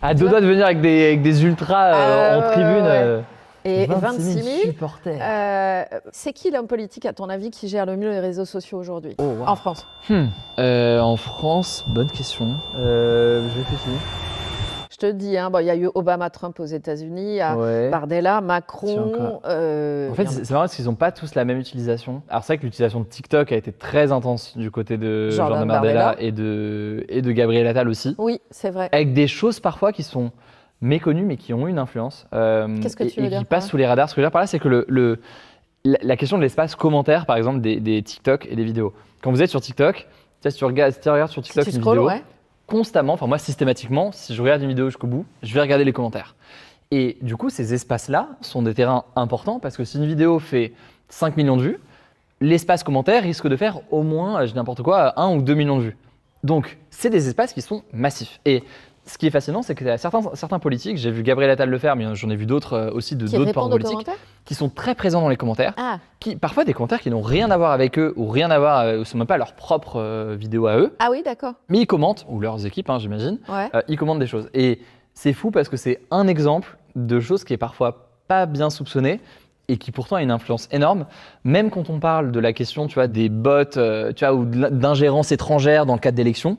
À deux doigts de venir avec des ultras en tribune. Et 26 000 supporters. C'est qui l'homme politique, à ton avis, qui gère le mieux les réseaux sociaux aujourd'hui en France? En France, bonne question. Je réfléchis. Je te dis, il y a eu Obama-Trump aux États-Unis, il y a Bardella, Macron. En fait, c'est marrant parce qu'ils n'ont pas tous la même utilisation. Alors, c'est vrai que l'utilisation de TikTok a été très intense du côté de Jordan Bardella et de Gabriel Attal aussi. Oui, c'est vrai. Avec des choses parfois qui sont méconnues mais qui ont une influence. Qu'est-ce que tu veux dire? Et qui passent sous les radars. Ce que je veux dire par là, c'est que la question de l'espace commentaire, par exemple, des TikTok et des vidéos. Quand vous êtes sur TikTok, si tu regardes sur TikTok une vidéo, constamment, enfin moi systématiquement, si je regarde une vidéo jusqu'au bout, je vais regarder les commentaires. Et du coup, ces espaces-là sont des terrains importants parce que si une vidéo fait 5 millions de vues, l'espace commentaire risque de faire au moins, je dis n'importe quoi, 1 ou 2 millions de vues. Donc, c'est des espaces qui sont massifs. Et ce qui est fascinant, c'est que certains politiques, j'ai vu Gabriel Attal le faire, mais j'en ai vu d'autres aussi de d'autres partis politiques, qui sont très présents dans les commentaires, qui parfois des commentaires qui n'ont rien à voir avec eux ou rien à voir, ou sont même pas leur propre vidéo à eux. Ah oui, d'accord. Mais ils commentent, ou leurs équipes, j'imagine, ils commentent des choses. Et c'est fou parce que c'est un exemple de choses qui est parfois pas bien soupçonnée et qui pourtant a une influence énorme, même quand on parle de la question, tu vois, des bots, tu vois, ou d'ingérence étrangère dans le cadre d'élections.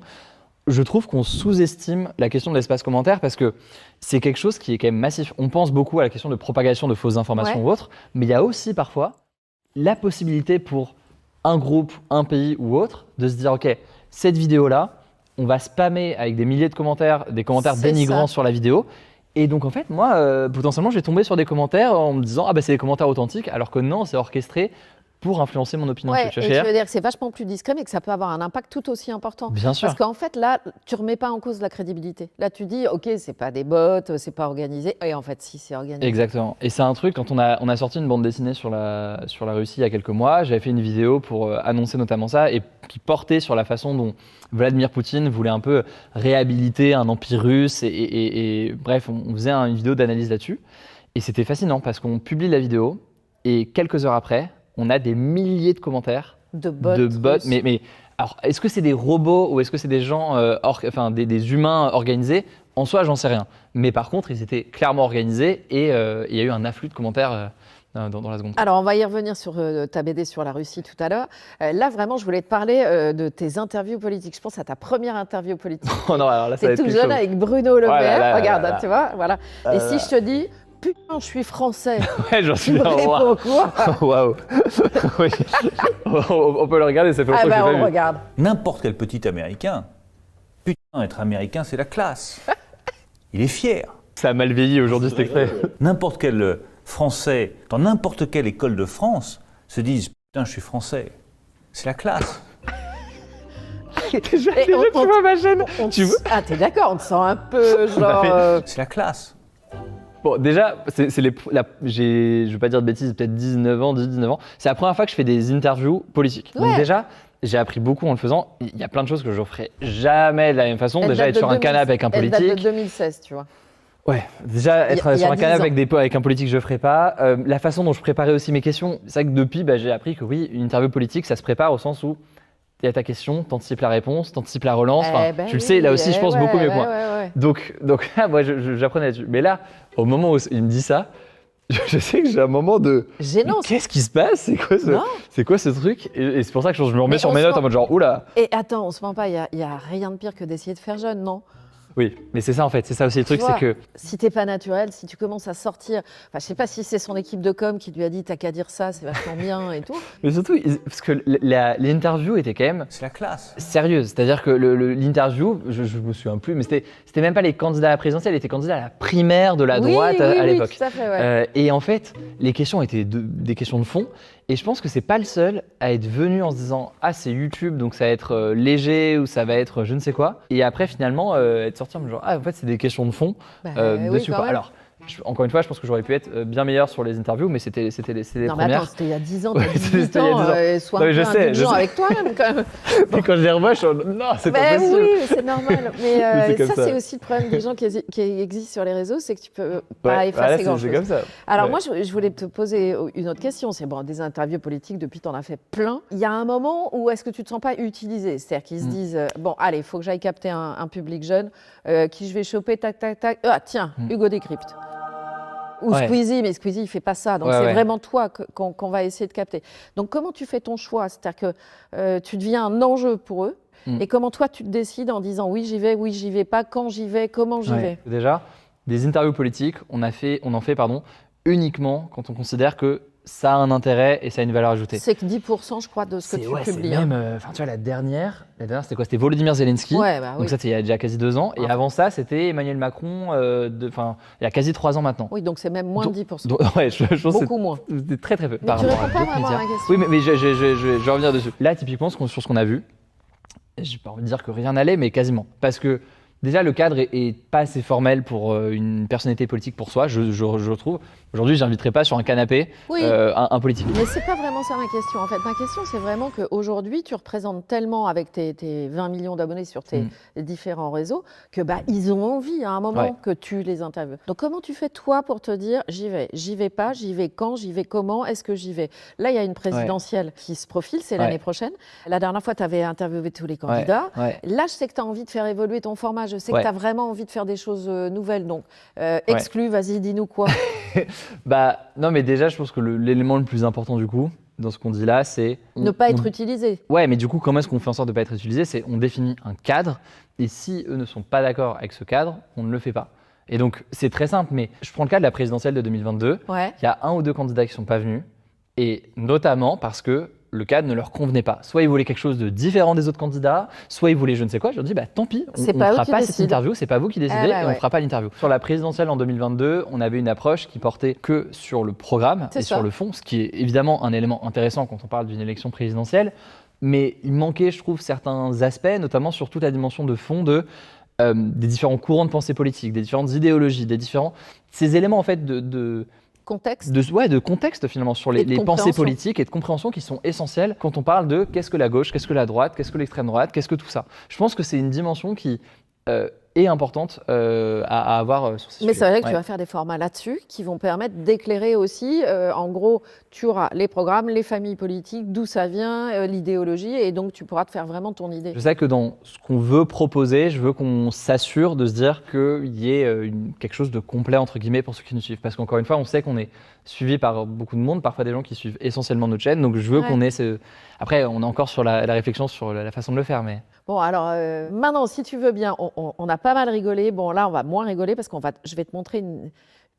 Je trouve qu'on sous-estime la question de l'espace commentaire parce que c'est quelque chose qui est quand même massif. On pense beaucoup à la question de propagation de fausses informations ou autre, mais il y a aussi parfois la possibilité pour un groupe, un pays ou autre de se dire, ok, cette vidéo-là, on va spammer avec des milliers de commentaires, des commentaires dénigrants sur la vidéo. Et donc en fait, moi, potentiellement, j'ai tombé sur des commentaires en me disant, ah bah c'est des commentaires authentiques, alors que non, c'est orchestré pour influencer mon opinion. Ouais, et tu veux dire que c'est vachement plus discret, mais que ça peut avoir un impact tout aussi important. Bien sûr. Parce qu'en fait, là, tu remets pas en cause la crédibilité. Là, tu dis, ok, c'est pas des bots, c'est pas organisé. Et en fait, si, c'est organisé. Exactement. Et c'est un truc, quand on a sorti une bande dessinée sur la Russie il y a quelques mois, j'avais fait une vidéo pour annoncer notamment ça, et qui portait sur la façon dont Vladimir Poutine voulait un peu réhabiliter un empire russe. Et bref, on faisait une vidéo d'analyse là-dessus. Et c'était fascinant parce qu'on publie la vidéo, et quelques heures après, on a des milliers de commentaires de bots. Mais alors, est-ce que c'est des robots ou est-ce que c'est des gens, des humains organisés? En soi, j'en sais rien. Mais par contre, ils étaient clairement organisés et il y a eu un afflux de commentaires dans la seconde. Alors, on va y revenir sur ta BD sur la Russie tout à l'heure. Là, vraiment, je voulais te parler de tes interviews politiques. Je pense à ta première interview politique. Oh non, alors là, ça va être tout jeune avec Bruno Le Maire. Regarde, tu vois, voilà. Et si je te dis... Putain, je suis français. Ouais, j'en suis là. Quoi waouh. Oui. On peut le regarder, ça fait longtemps que je l'ai pas vu. Regarde. N'importe quel petit Américain, putain, être Américain, c'est la classe. Il est fier. Ça a mal vieilli aujourd'hui, cet extrait. N'importe quel Français, dans n'importe quelle école de France, se disent putain, je suis français. C'est la classe. Déjà, tu vois ma chaîne. Ah, t'es d'accord, on te sent un peu genre... C'est la classe. Bon, déjà, je vais pas dire de bêtises, peut-être 19 ans. C'est la première fois que je fais des interviews politiques. Ouais. Donc déjà, j'ai appris beaucoup en le faisant. Il y a plein de choses que je ne ferai jamais de la même façon. Déjà, être sur un canapé avec un politique. Elle date de 2016, tu vois. Ouais, déjà être sur un canapé avec un politique, je ne ferai pas. La façon dont je préparais aussi mes questions, c'est vrai que depuis, j'ai appris que oui, une interview politique, ça se prépare au sens où il y a ta question, t'anticipes la réponse, t'anticipes la relance. Tu le sais, là aussi, je pense beaucoup mieux que moi. Donc moi, j'apprenais là-dessus. Mais là, au moment où il me dit ça, je sais que j'ai un moment de... Gênant. Qu'est-ce qui se passe? C'est quoi ce truc? Et c'est pour ça que je me remets sur mes notes en mode genre, oula. Et attends, on se ment pas, il y a rien de pire que d'essayer de faire jeune, non? Oui, mais c'est ça en fait, c'est ça aussi le truc, c'est que... Si t'es pas naturel, si tu commences à sortir... Enfin, je sais pas si c'est son équipe de com qui lui a dit t'as qu'à dire ça, c'est vachement bien et tout. Mais surtout, parce que l'interview était quand même... C'est la classe. Sérieuse, c'est-à-dire que l'interview, je me souviens plus, mais c'était même pas les candidats à la présidentielle, ils étaient candidats à la primaire de la droite à l'époque. Oui, tout à fait, ouais. Et en fait, les questions étaient des questions de fond. Et je pense que c'est pas le seul à être venu en se disant « Ah, c'est YouTube, donc ça va être léger ou ça va être je ne sais quoi ». Et après, finalement, être sorti en me disant « Ah, en fait, c'est des questions de fond dessus, quoi. » Alors, encore une fois, je pense que j'aurais pu être bien meilleur sur les interviews, mais c'était les premières. Non, mais attends, c'était il y a 10 ans, t'as 18 ans, sois un peu indulgent avec toi-même, quand même. Et quand je les revois, je suis non, c'est pas possible. Oui, c'est normal. Mais ça, c'est aussi le problème des gens qui existent sur les réseaux, c'est que tu peux pas effacer grand-chose. C'est comme ça. Alors moi, je voulais te poser une autre question. C'est bon, des interviews politiques, depuis, t'en as fait plein. Il y a un moment où est-ce que tu te sens pas utilisé? C'est-à-dire qu'ils se disent, bon, allez, il faut que j'aille capter un public jeune, qui je vais choper, tac, tac, tac. Ah, tiens, Hugo Décrypte. Ou Squeezie, mais Squeezie, il fait pas ça. Donc c'est vraiment toi qu'on va essayer de capter. Donc comment tu fais ton choix? C'est-à-dire que tu deviens un enjeu pour eux. Et comment toi, tu te décides en disant oui, j'y vais pas, quand j'y vais, comment j'y vais? Déjà, des interviews politiques, on en fait uniquement quand on considère que ça a un intérêt et ça a une valeur ajoutée. C'est que 10%, je crois, de ce que tu publies. C'est même, tu vois, la dernière c'était quoi? C'était Volodymyr Zelensky. Donc ça, c'était il y a déjà quasi 2 ans. Et avant ça, c'était Emmanuel Macron, il y a quasi 3 ans maintenant. Oui, donc c'est même moins de 10%. Je pense beaucoup moins. C'était très très peu. Mais tu réponds pas vraiment à la question. Oui, mais je vais revenir dessus. Là, typiquement, sur ce qu'on a vu, j'ai pas envie de dire que rien n'allait, mais quasiment. Parce que déjà le cadre est pas assez formel pour une personnalité politique pour soi, je trouve. Aujourd'hui, j'inviterai pas sur un canapé un politique. Mais c'est pas vraiment ça ma question. En fait, ma question, c'est vraiment qu'aujourd'hui, tu représentes tellement avec tes 20 millions d'abonnés sur tes différents réseaux que ils ont envie à un moment que tu les interviewes. Donc, comment tu fais toi pour te dire j'y vais pas, j'y vais quand, j'y vais comment, est-ce que j'y vais? Là, il y a une présidentielle qui se profile, c'est l'année prochaine. La dernière fois, tu avais interviewé tous les candidats. Là, je sais que tu as envie de faire évoluer ton format. Je sais que tu as vraiment envie de faire des choses nouvelles. Donc, exclu, vas-y, dis-nous quoi. Non, mais déjà, je pense que l'élément le plus important du coup, dans ce qu'on dit là, c'est... Ne pas être utilisé. Ouais, mais du coup, comment est-ce qu'on fait en sorte de ne pas être utilisé? C'est on définit un cadre, et si eux ne sont pas d'accord avec ce cadre, on ne le fait pas. Et donc, c'est très simple, mais je prends le cas de la présidentielle de 2022. Il y a 1 ou 2 candidats qui ne sont pas venus, et notamment parce que le cadre ne leur convenait pas. Soit ils voulaient quelque chose de différent des autres candidats, soit ils voulaient je ne sais quoi. Je leur dis, tant pis, on ne fera pas cette interview, c'est pas vous qui décidez, et on ne fera pas l'interview. Sur la présidentielle en 2022, on avait une approche qui portait que sur le programme et sur le fond, ce qui est évidemment un élément intéressant quand on parle d'une élection présidentielle, mais il manquait, je trouve, certains aspects, notamment sur toute la dimension de fond des différents courants de pensée politique, des différentes idéologies, ces éléments en fait de contexte. De contexte finalement sur les pensées politiques et de compréhension qui sont essentielles quand on parle de qu'est-ce que la gauche, qu'est-ce que la droite, qu'est-ce que l'extrême droite, qu'est-ce que tout ça. Je pense que c'est une dimension qui est importante à avoir sur ces sujets. Mais c'est vrai que tu vas faire des formats là-dessus qui vont permettre d'éclairer aussi, en gros, tu auras les programmes, les familles politiques, d'où ça vient, l'idéologie, et donc tu pourras te faire vraiment ton idée. Je sais que dans ce qu'on veut proposer, je veux qu'on s'assure de se dire qu'il y ait quelque chose de complet, entre guillemets, pour ceux qui nous suivent. Parce qu'encore une fois, on sait qu'on est suivi par beaucoup de monde, parfois des gens qui suivent essentiellement notre chaîne, donc je veux qu'on ait ce... Après, on est encore sur la réflexion sur la façon de le faire, mais... Bon, alors maintenant, si tu veux bien, on a pas mal rigolé. Bon, là, on va moins rigoler parce je vais te montrer une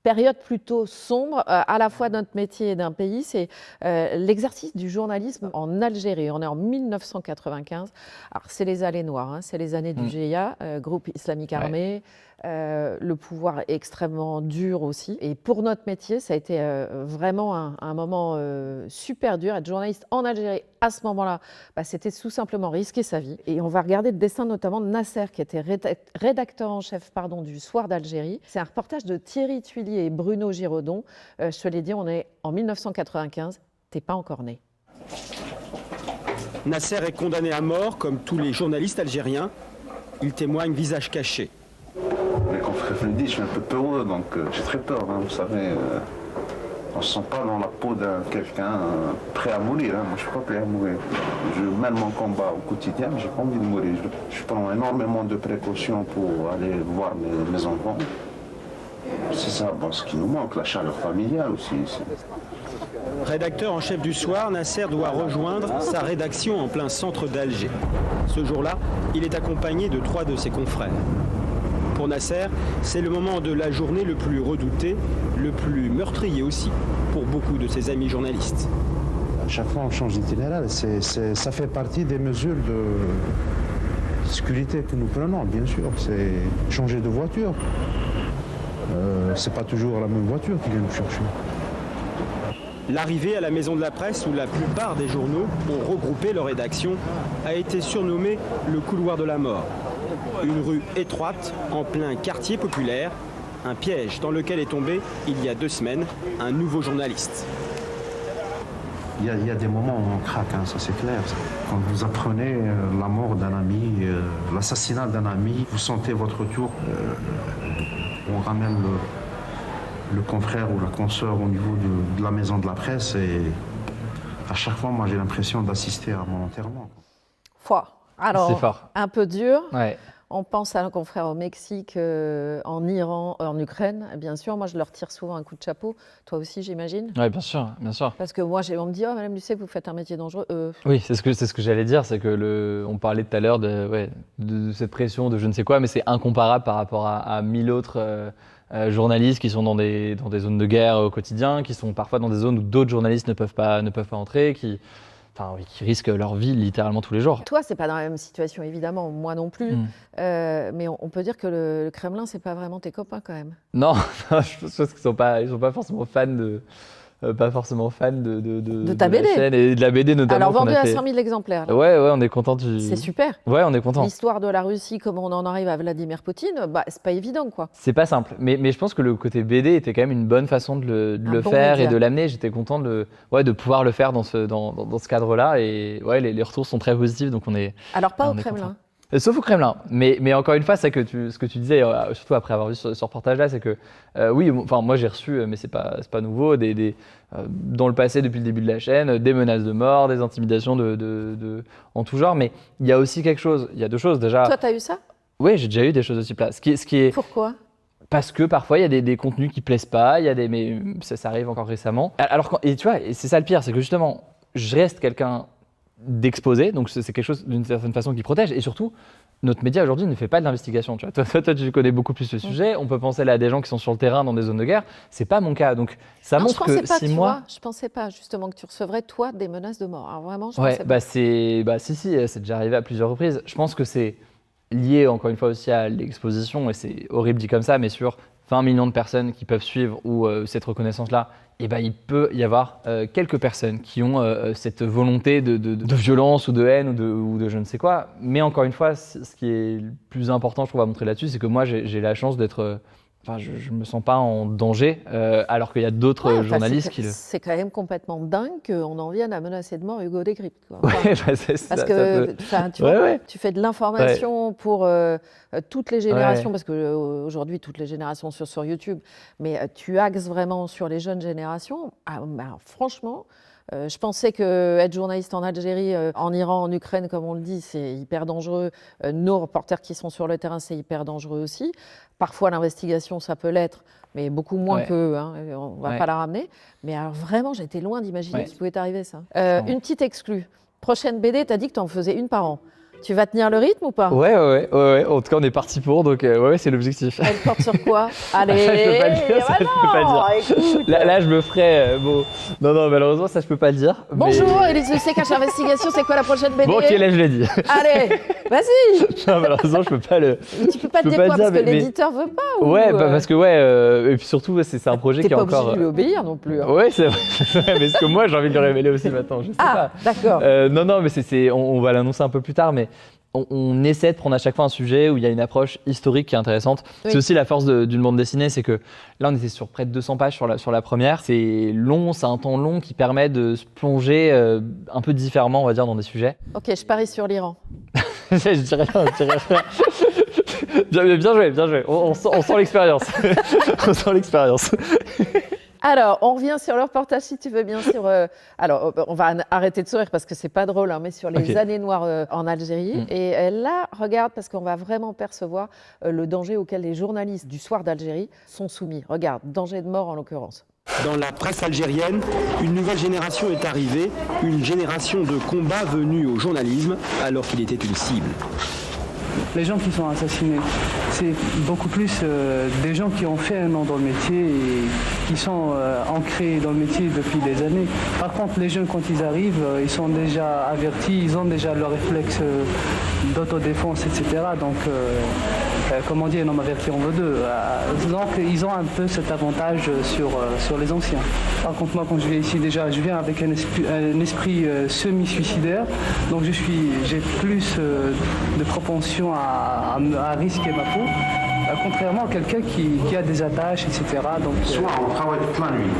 période plutôt sombre, à la fois d'un métier et d'un pays. C'est l'exercice du journalisme en Algérie. On est en 1995. Alors, c'est les années noires, c'est les années du GIA, groupe islamique armé. Le pouvoir est extrêmement dur aussi. Et pour notre métier, ça a été vraiment un moment super dur. Être journaliste en Algérie à ce moment-là, c'était tout simplement risquer sa vie. Et on va regarder le destin notamment de Nasser, qui était rédacteur en chef du Soir d'Algérie. C'est un reportage de Thierry Tuillier et Bruno Giraudon. Je te l'ai dit, on est en 1995. T'es pas encore né. Nasser est condamné à mort, comme tous les journalistes algériens. Il témoigne visage caché. Les confrères me le disent, je suis un peu peureux, donc j'ai très peur, vous savez. On ne se sent pas dans la peau de quelqu'un prêt à mourir. Moi, je ne suis pas prêt à mourir. Je mène mon combat au quotidien, mais je n'ai pas envie de mourir. Je prends énormément de précautions pour aller voir mes enfants. C'est ça, ce qui nous manque, la chaleur familiale aussi. Rédacteur en chef du Soir, Nasser doit rejoindre sa rédaction en plein centre d'Alger. Ce jour-là, il est accompagné de 3 de ses confrères. Pour Nasser, c'est le moment de la journée le plus redouté, le plus meurtrier aussi, pour beaucoup de ses amis journalistes. À chaque fois, on change d'itinéraire. Ça fait partie des mesures de sécurité que nous prenons, bien sûr. C'est changer de voiture. C'est pas toujours la même voiture qui vient nous chercher. L'arrivée à la Maison de la Presse, où la plupart des journaux ont regroupé leur rédaction, a été surnommée le couloir de la mort. Une rue étroite, en plein quartier populaire, un piège dans lequel est tombé, il y a 2 semaines, un nouveau journaliste. Il y a des moments où on craque, ça c'est clair. Quand vous apprenez la mort d'un ami, l'assassinat d'un ami, vous sentez votre tour, on ramène le confrère ou la consoeur au niveau de la Maison de la Presse, et à chaque fois, moi j'ai l'impression d'assister à mon enterrement. Fort. Alors, c'est fort. Un peu dur. Ouais. On pense à nos confrères au Mexique, en Iran, en Ukraine, bien sûr. Moi, je leur tire souvent un coup de chapeau. Toi aussi, j'imagine. Oui, bien sûr, bien sûr. Parce que moi, on me dit, Madame Lucet, vous faites un métier dangereux. Oui, c'est ce que j'allais dire, c'est que on parlait tout à l'heure de cette pression de je ne sais quoi, mais c'est incomparable par rapport à 1000 autres journalistes qui sont dans des zones de guerre au quotidien, qui sont parfois dans des zones où d'autres journalistes ne peuvent pas entrer, qui risquent leur vie littéralement tous les jours. Toi, c'est pas dans la même situation, évidemment, moi non plus. Mais on peut dire que le Kremlin, c'est pas vraiment tes copains quand même. Non, je pense qu'ils sont pas forcément fans pas forcément fan de ta BD. la chaîne et de la BD notamment. Alors vendu qu'on a à fait. 100 000 exemplaires. Là. Ouais, on est content du. C'est super. Ouais, on est content. L'histoire de la Russie, comment on en arrive à Vladimir Poutine, c'est pas évident, quoi. C'est pas simple, mais je pense que le côté BD était quand même une bonne façon de le bon faire média. et de l'amener. J'étais content de pouvoir le faire dans ce cadre-là, et ouais, les retours sont très positifs, donc on est. Alors pas au on est Kremlin. content. Sauf au Kremlin, mais encore une fois, c'est que ce que tu disais, surtout après avoir vu ce reportage-là, c'est que oui, enfin moi j'ai reçu, mais c'est pas nouveau, dans le passé depuis le début de la chaîne, des menaces de mort, des intimidations en tout genre, mais il y a aussi quelque chose, il y a deux choses déjà. Toi, t'as eu ça? Oui, j'ai déjà eu des choses de ce type-là. Ce qui est. Pourquoi? Parce que parfois il y a des contenus qui plaisent pas, mais ça arrive encore récemment. Alors et tu vois, et c'est ça le pire, c'est que justement, je reste quelqu'un d'exposé, donc c'est quelque chose d'une certaine façon qui protège, et surtout notre média aujourd'hui ne fait pas de l'investigation. Tu vois, toi tu connais beaucoup plus le sujet, on peut penser là à des gens qui sont sur le terrain dans des zones de guerre, c'est pas mon cas, donc ça montre que si moi... Je pensais pas justement que tu recevrais toi des menaces de mort. Alors vraiment, je ouais, pensais pas. si, c'est déjà arrivé à plusieurs reprises. Je pense que c'est lié encore une fois aussi à l'exposition, et c'est horrible dit comme ça, mais sur 20 millions de personnes qui peuvent suivre ou cette reconnaissance-là, et il peut y avoir quelques personnes qui ont cette volonté de violence ou de haine ou de je ne sais quoi. Mais encore une fois, ce qui est le plus important, je trouve, à montrer là-dessus, c'est que moi, j'ai la chance d'être... Enfin, je me sens pas en danger, alors qu'il y a d'autres journalistes qui le... C'est quand même complètement dingue qu'on en vienne à menacer de mort Hugo Décrypte. Parce que tu fais de l'information pour toutes les générations, parce qu'aujourd'hui, toutes les générations sont sur YouTube, mais tu axes vraiment sur les jeunes générations. Franchement... je pensais qu'être journaliste en Algérie, en Iran, en Ukraine, comme on le dit, c'est hyper dangereux. Nos reporters qui sont sur le terrain, c'est hyper dangereux aussi. Parfois, l'investigation, ça peut l'être, mais beaucoup moins qu'eux. Hein, on ne va pas la ramener. Mais alors, vraiment, j'étais loin d'imaginer qu'il pouvait t'arriver ça. Une petite exclue. Prochaine BD, tu as dit que tu en faisais une par an. Tu vas tenir le rythme ou pas? Ouais. En tout cas, on est parti pour, donc c'est l'objectif. Elle porte sur quoi? Allez, ça, je peux pas le dire, Là, je me ferais... Non, malheureusement, ça, je peux pas le dire. Bonjour, Élise Le Sécache Investigation, c'est quoi la prochaine BD? Bon, ok, là, je l'ai dit. Allez, vas-y. Non, malheureusement, je peux pas le... Mais tu peux pas te dire quoi, parce que l'éditeur veut pas ou... parce que, et puis surtout, c'est un projet qui est encore... T'es pas obligé de lui obéir non plus. Hein. Ouais, c'est vrai, mais ce que moi, j'ai envie de le révéler aussi maintenant, je sais pas. D'accord. Non, mais on va l'annoncer un peu plus tard, mais... On essaie de prendre à chaque fois un sujet où il y a une approche historique qui est intéressante. Oui. C'est aussi la force d'une bande dessinée, c'est que là on était sur près de 200 pages sur la première. C'est long, c'est un temps long qui permet de se plonger un peu différemment, on va dire, dans des sujets. Ok, je parie sur l'Iran. Je dirais rien. Bien joué. On sent l'expérience. On sent l'expérience. Alors, on revient sur le reportage, si tu veux bien, alors, on va arrêter de sourire parce que c'est pas drôle, hein, mais sur les années noires en Algérie. Et là, regarde, parce qu'on va vraiment percevoir le danger auquel les journalistes du soir d'Algérie sont soumis. Regarde, danger de mort en l'occurrence. Dans la presse algérienne, une nouvelle génération est arrivée, une génération de combat venue au journalisme alors qu'il était une cible. Les gens qui sont assassinés, c'est beaucoup plus des gens qui ont fait un nom dans le métier et qui sont ancrés dans le métier depuis des années. Par contre, les jeunes, quand ils arrivent, ils sont déjà avertis, ils ont déjà leur réflexe d'autodéfense, etc. Donc, comme on dit, un homme averti en vaut deux. Donc, ils ont un peu cet avantage sur les anciens. Par contre, moi, quand je viens ici, déjà, je viens avec un esprit semi-suicidaire. Donc, j'ai plus de propension à risquer ma peau, contrairement à quelqu'un qui a des attaches, etc. Donc, soit on travaille toute la nuit.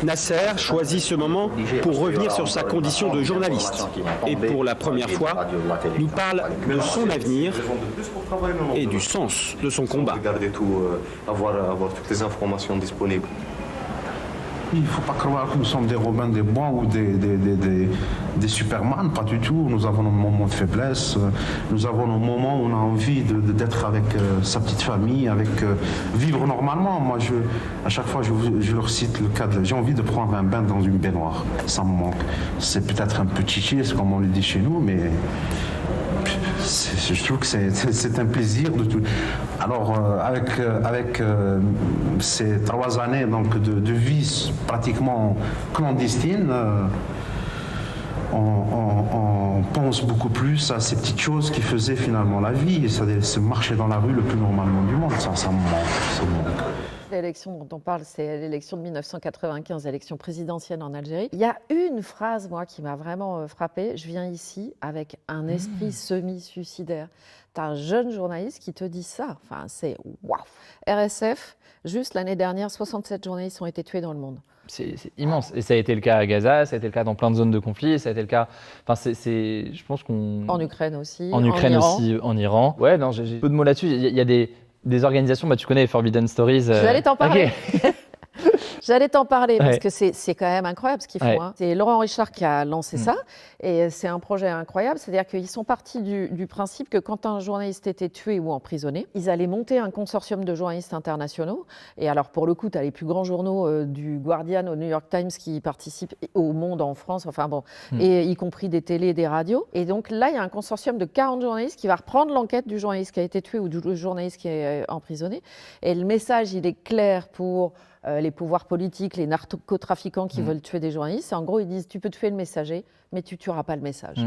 Nasser choisit ce moment pour revenir sur sa condition de journaliste. Et pour la première fois, nous parle de son avenir et du sens de son combat. Regarder tout, avoir toutes les informations disponibles. Il ne faut pas croire que nous sommes des Robins des Bois ou des Superman, pas du tout. Nous avons nos moments de faiblesse, nous avons nos moments où on a envie d'être avec sa petite famille, vivre normalement. Moi, à chaque fois, je leur cite le cas j'ai envie de prendre un bain dans une baignoire. Ça me manque. C'est peut-être un peu chichi, c'est comme on le dit chez nous, mais... je trouve que c'est un plaisir de tout. Alors avec ces 3 années donc de vie pratiquement clandestine, on pense beaucoup plus à ces petites choses qui faisaient finalement la vie, et ça marcher dans la rue le plus normalement du monde. Ça me manque. L'élection dont on parle, c'est l'élection de 1995, l'élection présidentielle en Algérie. Il y a une phrase, moi, qui m'a vraiment frappée. Je viens ici avec un esprit semi-suicidaire. T'as un jeune journaliste qui te dit ça. Enfin, c'est waouh. RSF, juste l'année dernière, 67 journalistes ont été tués dans le monde. C'est immense. Et ça a été le cas à Gaza, ça a été le cas dans plein de zones de conflit, ça a été le cas. Enfin, je pense qu'on. En Ukraine aussi. En Ukraine aussi, en Iran. Ouais, non, j'ai peu de mots là-dessus. Il y a des organisations, tu connais les Forbidden Stories. J'allais t'en parler. Okay. J'allais t'en parler parce que c'est quand même incroyable ce qu'ils font. Hein. C'est Laurent Richard qui a lancé ça et c'est un projet incroyable. C'est-à-dire qu'ils sont partis du principe que quand un journaliste était tué ou emprisonné, ils allaient monter un consortium de journalistes internationaux. Et alors pour le coup, tu as les plus grands journaux du Guardian au New York Times qui participent au Monde en France, enfin bon, et y compris des télés et des radios. Et donc là, il y a un consortium de 40 journalistes qui va reprendre l'enquête du journaliste qui a été tué ou du journaliste qui est emprisonné. Et le message, il est clair pour les pouvoirs politiques, les narcotrafiquants qui veulent tuer des journalistes. En gros, ils disent, tu peux tuer le messager, mais tu ne tueras pas le message.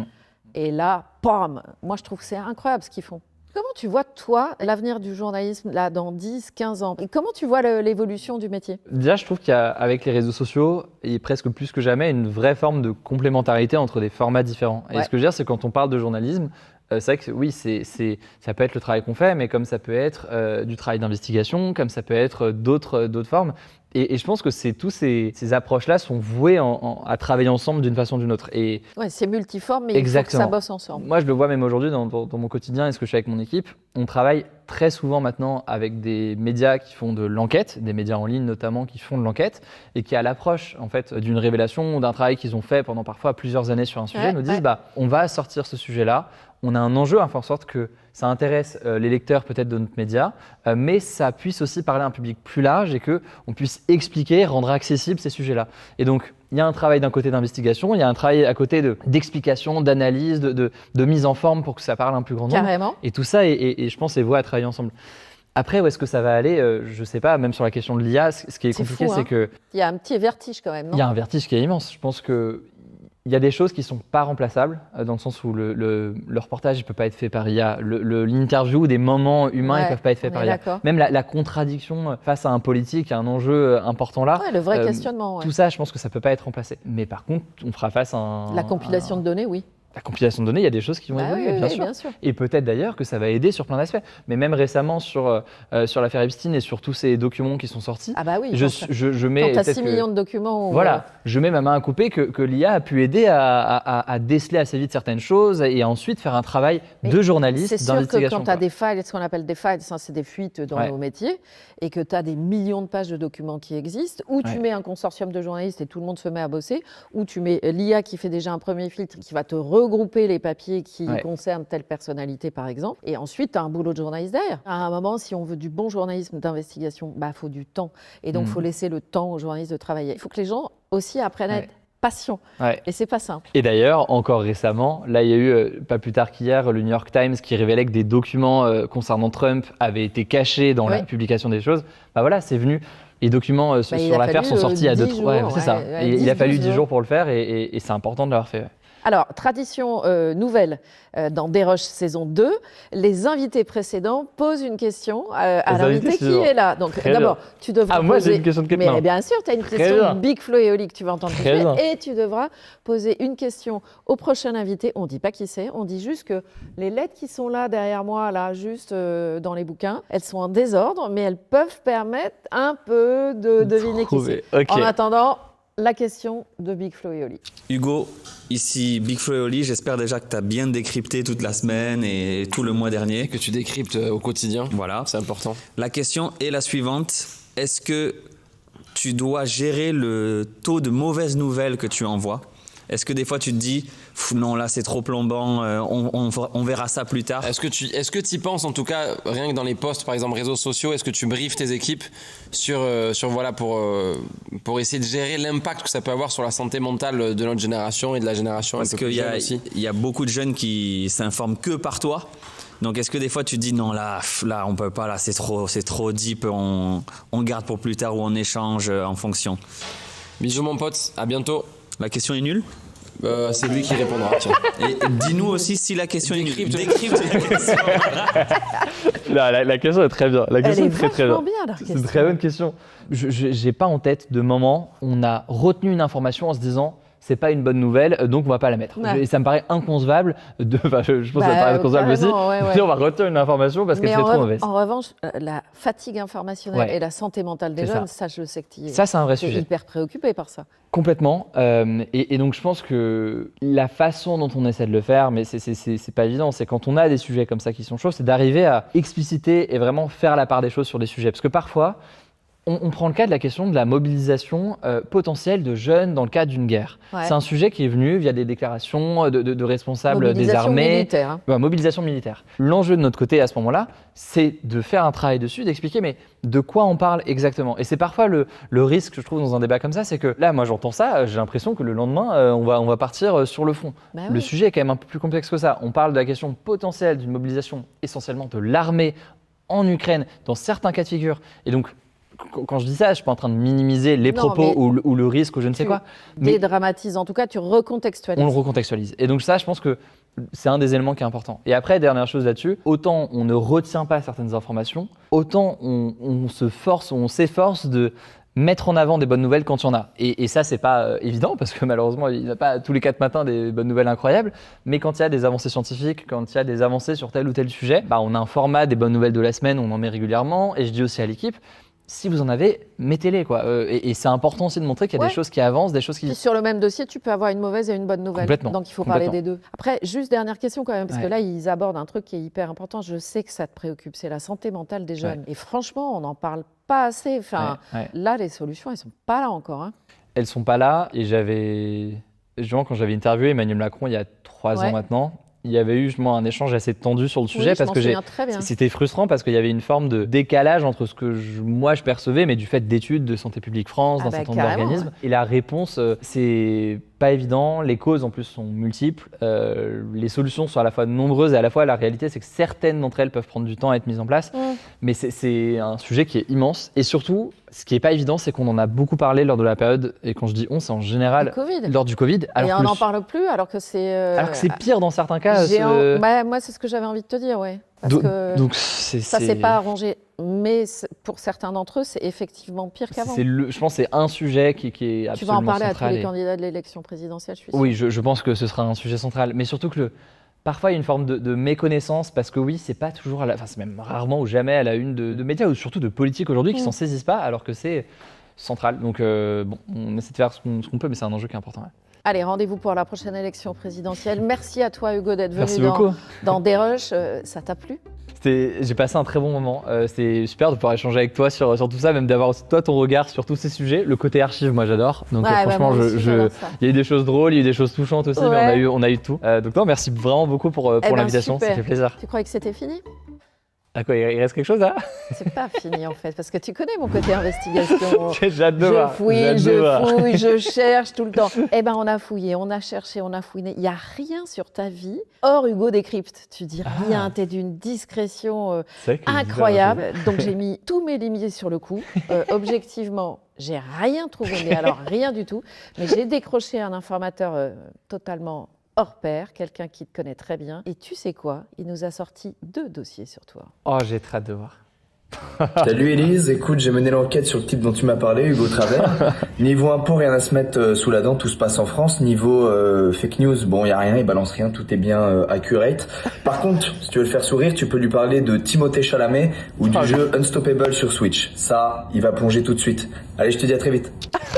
Et là, bam, moi je trouve que c'est incroyable ce qu'ils font. Comment tu vois, toi, l'avenir du journalisme là, dans 10, 15 ans? Et comment tu vois l'évolution du métier? Déjà, je trouve qu'avec les réseaux sociaux, et presque plus que jamais, une vraie forme de complémentarité entre des formats différents. Et ce que je veux dire, c'est quand on parle de journalisme, c'est vrai que oui, ça peut être le travail qu'on fait, mais comme ça peut être du travail d'investigation, comme ça peut être d'autres formes. Et je pense que tous ces approches-là sont vouées à travailler ensemble d'une façon ou d'une autre. Ouais, c'est multiforme, mais il faut que ça bosse ensemble. Moi, je le vois même aujourd'hui dans mon quotidien et ce que je fais avec mon équipe. On travaille très souvent maintenant avec des médias qui font de l'enquête, des médias en ligne notamment qui font de l'enquête et qui, à l'approche en fait, d'une révélation ou d'un travail qu'ils ont fait pendant parfois plusieurs années sur un sujet, nous disent on va sortir ce sujet-là. On a un enjeu à faire en sorte que ça intéresse les lecteurs peut-être de notre média, mais ça puisse aussi parler à un public plus large et qu'on puisse expliquer, rendre accessibles ces sujets-là. Et donc, il y a un travail d'un côté d'investigation, il y a un travail à côté d'explication, d'analyse, de mise en forme pour que ça parle à un plus grand nombre. Carrément. Et tout ça, et je pense, est voué à travailler ensemble. Après, où est-ce que ça va aller? Je ne sais pas, même sur la question de l'IA, ce qui est compliqué, c'est que... Il y a un petit vertige quand même, non? Il y a un vertige qui est immense. Je pense que il y a des choses qui ne sont pas remplaçables, dans le sens où le reportage ne peut pas être fait par IA, l'interview ou des moments humains ne peuvent pas être faits par IA. Même la contradiction face à un politique, à un enjeu important là, le vrai questionnement. Tout ça, je pense que ça ne peut pas être remplacé. Mais par contre, on fera face à la compilation de données, oui. La compilation de données, il y a des choses qui vont évoluer, bien sûr. Et peut-être d'ailleurs que ça va aider sur plein d'aspects. Mais même récemment, sur l'affaire Epstein et sur tous ces documents qui sont sortis, je mets... Quand tu as 6 millions de documents... Voilà, je mets ma main à couper que l'IA a pu aider à déceler assez vite certaines choses et ensuite faire un travail de journaliste, d'investigation. C'est sûr que quand tu as des files, ce qu'on appelle des files, c'est des fuites dans nos métiers, et que tu as des millions de pages de documents qui existent, où tu mets un consortium de journalistes et tout le monde se met à bosser, où tu mets l'IA qui fait déjà un premier filtre, qui va te regrouper les papiers qui concernent telle personnalité, par exemple. Et ensuite, tu as un boulot de journaliste derrière. À un moment, si on veut du bon journalisme d'investigation, faut du temps. Et donc, il faut laisser le temps aux journalistes de travailler. Il faut que les gens aussi apprennent à être patients. Et c'est pas simple. Et d'ailleurs, encore récemment, là, il y a eu, pas plus tard qu'hier, le New York Times qui révélait que des documents concernant Trump avaient été cachés dans la publication des choses. Voilà, c'est venu. Les documents sur l'affaire sont sortis il y a 2 jours. C'est ça. Et il a fallu 10 jours pour le faire et c'est important de l'avoir fait. Alors, tradition nouvelle dans Desroches saison 2, les invités précédents posent une question à l'invité qui est là. Donc d'abord, tu devras poser... moi j'ai une question de Mais bien sûr, tu as une question de Big Flo et Oli que tu vas entendre tout de suite. Et tu devras poser une question au prochain invité. On ne dit pas qui c'est, on dit juste que les lettres qui sont là derrière moi, là, juste dans les bouquins, elles sont en désordre, mais elles peuvent permettre un peu de deviner qui c'est. En attendant... La question de Big Flo et Oli. Hugo, ici Big Flo et Oli, j'espère déjà que tu as bien décrypté toute la semaine et tout le mois dernier. Que tu décryptes au quotidien. Voilà. C'est important. La question est la suivante. Est-ce que tu dois gérer le taux de mauvaises nouvelles que tu envoies? Est-ce que des fois tu te dis non là c'est trop plombant, on verra ça plus tard? Est-ce que tu y penses en tout cas rien que dans les posts par exemple réseaux sociaux? Est-ce que tu briefes tes équipes sur voilà pour essayer de gérer l'impact que ça peut avoir sur la santé mentale de notre génération et de la génération Parce qu'il y a beaucoup de jeunes qui s'informent que par toi. Donc est-ce que des fois tu te dis non là on peut pas, là c'est trop deep, on garde pour plus tard ou on échange en fonction? Bisous mon pote, à bientôt. La question est nulle? C'est lui qui répondra. Tiens. Et dis-nous aussi si la question est décrypte la question. La question est très bien. La question Elle est très très bien. vachement bien, la C'est question. une très bonne question. J'ai pas en tête de moment où on a retenu une information en se disant c'est pas une bonne nouvelle, donc on va pas la mettre. Ouais. Et ça me paraît inconcevable je pense que ça me paraît inconcevable aussi. Ouais. Mais on va retenir une information parce qu'elle serait trop mauvaise. En revanche, la fatigue informationnelle et la santé mentale des C'est jeunes, ça. ça je sais que tu es. Ça, c'est un vrai sujet. Hyper préoccupé par ça. Complètement. Et donc je pense que la façon dont on essaie de le faire, mais c'est pas évident, c'est quand on a des sujets comme ça qui sont chauds, c'est d'arriver à expliciter et vraiment faire la part des choses sur des sujets. Parce que parfois, on prend le cas de la question de la mobilisation potentielle de jeunes dans le cadre d'une guerre. Ouais. C'est un sujet qui est venu via des déclarations de responsables des armées. Militaire, hein. Mobilisation militaire. L'enjeu de notre côté à ce moment-là, c'est de faire un travail dessus, d'expliquer mais de quoi on parle exactement. Et c'est parfois le risque, je trouve, dans un débat comme ça, c'est que là, moi j'entends ça, j'ai l'impression que le lendemain, on va partir sur le fond. Bah Le oui. sujet est quand même un peu plus complexe que ça. On parle de la question potentielle d'une mobilisation essentiellement de l'armée en Ukraine, dans certains cas de figure. Et donc, quand je dis ça, je ne suis pas en train de minimiser les Non, propos ou le risque ou je ne sais quoi. Mais Dédramatise, en tout cas, tu recontextualises. on le recontextualise. Et donc ça, je pense que c'est un des éléments qui est important. Et après, dernière chose là-dessus, autant on ne retient pas certaines informations, autant on s'efforce de mettre en avant des bonnes nouvelles quand il y en a. Et ça, c'est pas évident, parce que malheureusement, il n'y a pas tous les 4 matins des bonnes nouvelles incroyables. Mais quand il y a des avancées scientifiques, quand il y a des avancées sur tel ou tel sujet, on a un format des bonnes nouvelles de la semaine, on en met régulièrement. Et je dis aussi à l'équipe, si vous en avez, mettez-les, quoi. Et c'est important aussi de montrer qu'il y a des choses qui avancent, des choses qui... Puis sur le même dossier, tu peux avoir une mauvaise et une bonne nouvelle. Complètement. Donc il faut parler des deux. Après, juste dernière question quand même, parce que là, ils abordent un truc qui est hyper important. Je sais que ça te préoccupe, c'est la santé mentale des jeunes. Et franchement, on n'en parle pas assez. Enfin, là, les solutions, elles sont pas là encore. Hein. Elles sont pas là. Et justement, quand j'avais interviewé Emmanuel Macron il y a 3 ans maintenant, il y avait eu justement un échange assez tendu sur le sujet parce que c'était frustrant parce qu'il y avait une forme de décalage entre ce que moi je percevais, mais du fait d'études de Santé publique France, d'un certain nombre d'organismes. Et la réponse, c'est pas évident. Les causes en plus sont multiples. Les solutions sont à la fois nombreuses et à la fois la réalité, c'est que certaines d'entre elles peuvent prendre du temps à être mises en place. Mais c'est un sujet qui est immense. Et surtout, ce qui n'est pas évident, c'est qu'on en a beaucoup parlé lors de la période, et quand je dis on, c'est en général lors du Covid. Et on n'en parle plus alors que c'est... alors que c'est pire dans certains cas. Moi, c'est ce que j'avais envie de te dire, ouais. Parce que donc ça ne s'est pas arrangé. Mais pour certains d'entre eux, c'est effectivement pire qu'avant. Je pense que c'est un sujet qui est absolument central. Tu vas en parler à tous les candidats de l'élection présidentielle, je suis sûre. Oui, je pense que ce sera un sujet central. Mais surtout que parfois, il y a une forme de méconnaissance parce que oui, c'est pas toujours, c'est même rarement ou jamais à la une de médias ou surtout de politiques aujourd'hui qui s'en saisissent pas alors que c'est central. Donc on essaie de faire ce qu'on peut, mais c'est un enjeu qui est important. Ouais. Allez, rendez-vous pour la prochaine élection présidentielle. Merci à toi, Hugo, d'être Merci venu beaucoup. dans Des Rushs. Ça t'a plu ? J'ai passé un très bon moment. C'était super de pouvoir échanger avec toi sur tout ça, même d'avoir aussi toi ton regard sur tous ces sujets. Le côté archive, moi j'adore. Donc franchement, il y a eu des choses drôles, il y a eu des choses touchantes aussi, mais on a eu tout. Donc non, merci vraiment beaucoup pour l'invitation, ça fait plaisir. Tu croyais que c'était fini ? À quoi, il reste quelque chose là ? C'est pas fini en fait, parce que tu connais mon côté investigation. J'adore. Je fouille, je cherche tout le temps. Eh ben on a fouillé, on a cherché, on a fouiné. Il n'y a rien sur ta vie hors Hugo Décrypte. Tu dis rien, t'es d'une discrétion incroyable. Donc j'ai mis tous mes limites sur le coup. Objectivement, j'ai rien trouvé, mais alors rien du tout. Mais j'ai décroché un informateur totalement hors pair, quelqu'un qui te connaît très bien. Et tu sais quoi ? Il nous a sorti 2 dossiers sur toi. Oh, j'ai très hâte de voir. Salut Élise, écoute, j'ai mené l'enquête sur le type dont tu m'as parlé, Hugo Travers. Niveau impôt, rien à se mettre sous la dent, tout se passe en France. Niveau fake news, bon, y a rien, il balance rien, tout est bien accurate. Par contre, si tu veux le faire sourire, tu peux lui parler de Timothée Chalamet ou du jeu Unstoppable sur Switch. Ça, il va plonger tout de suite. Allez, je te dis à très vite.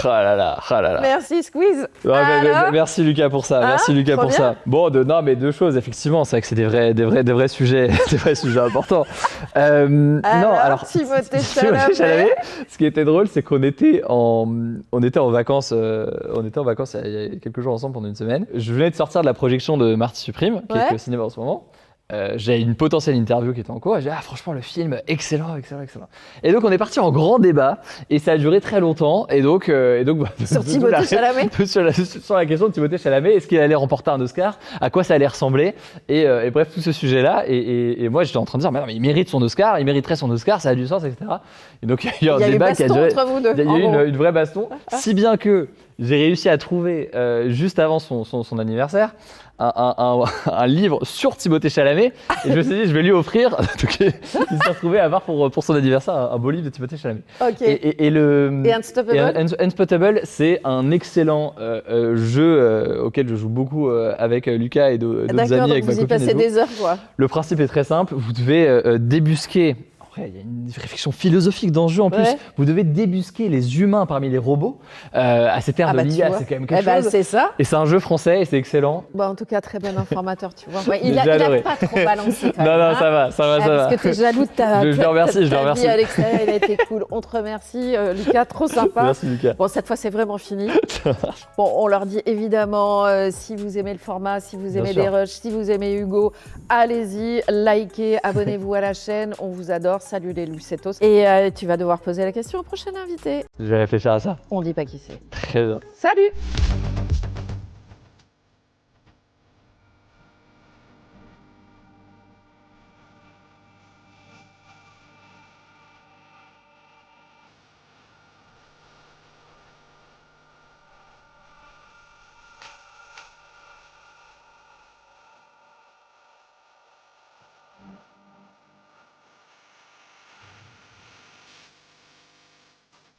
Oh là là. Merci Squeeze. Merci Lucas pour ça. Merci Lucas pour ça. Bon, non, mais 2 choses effectivement, c'est vrai que c'est des vrais sujets, des vrais sujets importants. Non, alors Timothée Chalamet. Ce qui était drôle, c'est qu'on était en vacances, il y a quelques jours ensemble pendant une semaine. Je venais de sortir de la projection de Marty Supreme, qui est au cinéma en ce moment. J'ai une potentielle interview qui était en cours. J'ai dit franchement le film excellent. Et donc on est parti en grand débat et ça a duré très longtemps. Et donc sur Timothée Chalamet. sur la question de Timothée Chalamet, est-ce qu'il allait remporter un Oscar, à quoi ça allait ressembler et bref tout ce sujet-là. Et moi j'étais en train de dire mais non mais il mérite son Oscar, il mériterait son Oscar, ça a du sens, etc. Et donc il y a eu un débat qui a duré. Entre vous deux, il y a eu une vraie baston, si bien que j'ai réussi à trouver, juste avant son anniversaire, un livre sur Timothée Chalamet. Et je me suis dit, je vais lui offrir. Donc, il s'est retrouvé à avoir pour son anniversaire un beau livre de Timothée Chalamet. Ok. Et Unstoppable Unstoppable, c'est un excellent jeu auquel je joue beaucoup avec Lucas et d'autres amis, D'accord, donc avec ma vous y copine. passez des heures, quoi. Le principe est très simple. Vous devez débusquer. Après, il y a une réflexion philosophique dans ce jeu en plus. Ouais. Vous devez débusquer les humains parmi les robots. À cette ère de l'IA, c'est quand même quelque chose. C'est ça. Et c'est un jeu français et c'est excellent. Bon, en tout cas, très bon informateur, tu vois. Ouais, il J'ai a adoré. pas trop balancé quand Non, même. non, ça va. Parce que t'es jaloux de ta Je le remercie, je le remercie. vie à l'extérieur, il a été cool. On te remercie, Lucas, trop sympa. Merci, Lucas. Bon, cette fois, c'est vraiment fini. Bon, on leur dit évidemment, si vous aimez le format, si vous aimez des rushs, si vous aimez Hugo, allez-y, likez, abonnez-vous à la chaîne. On vous adore. Salut les Lucetos. Et tu vas devoir poser la question au prochain invité. Je vais réfléchir à ça. On dit pas qui c'est. Très bien. Salut!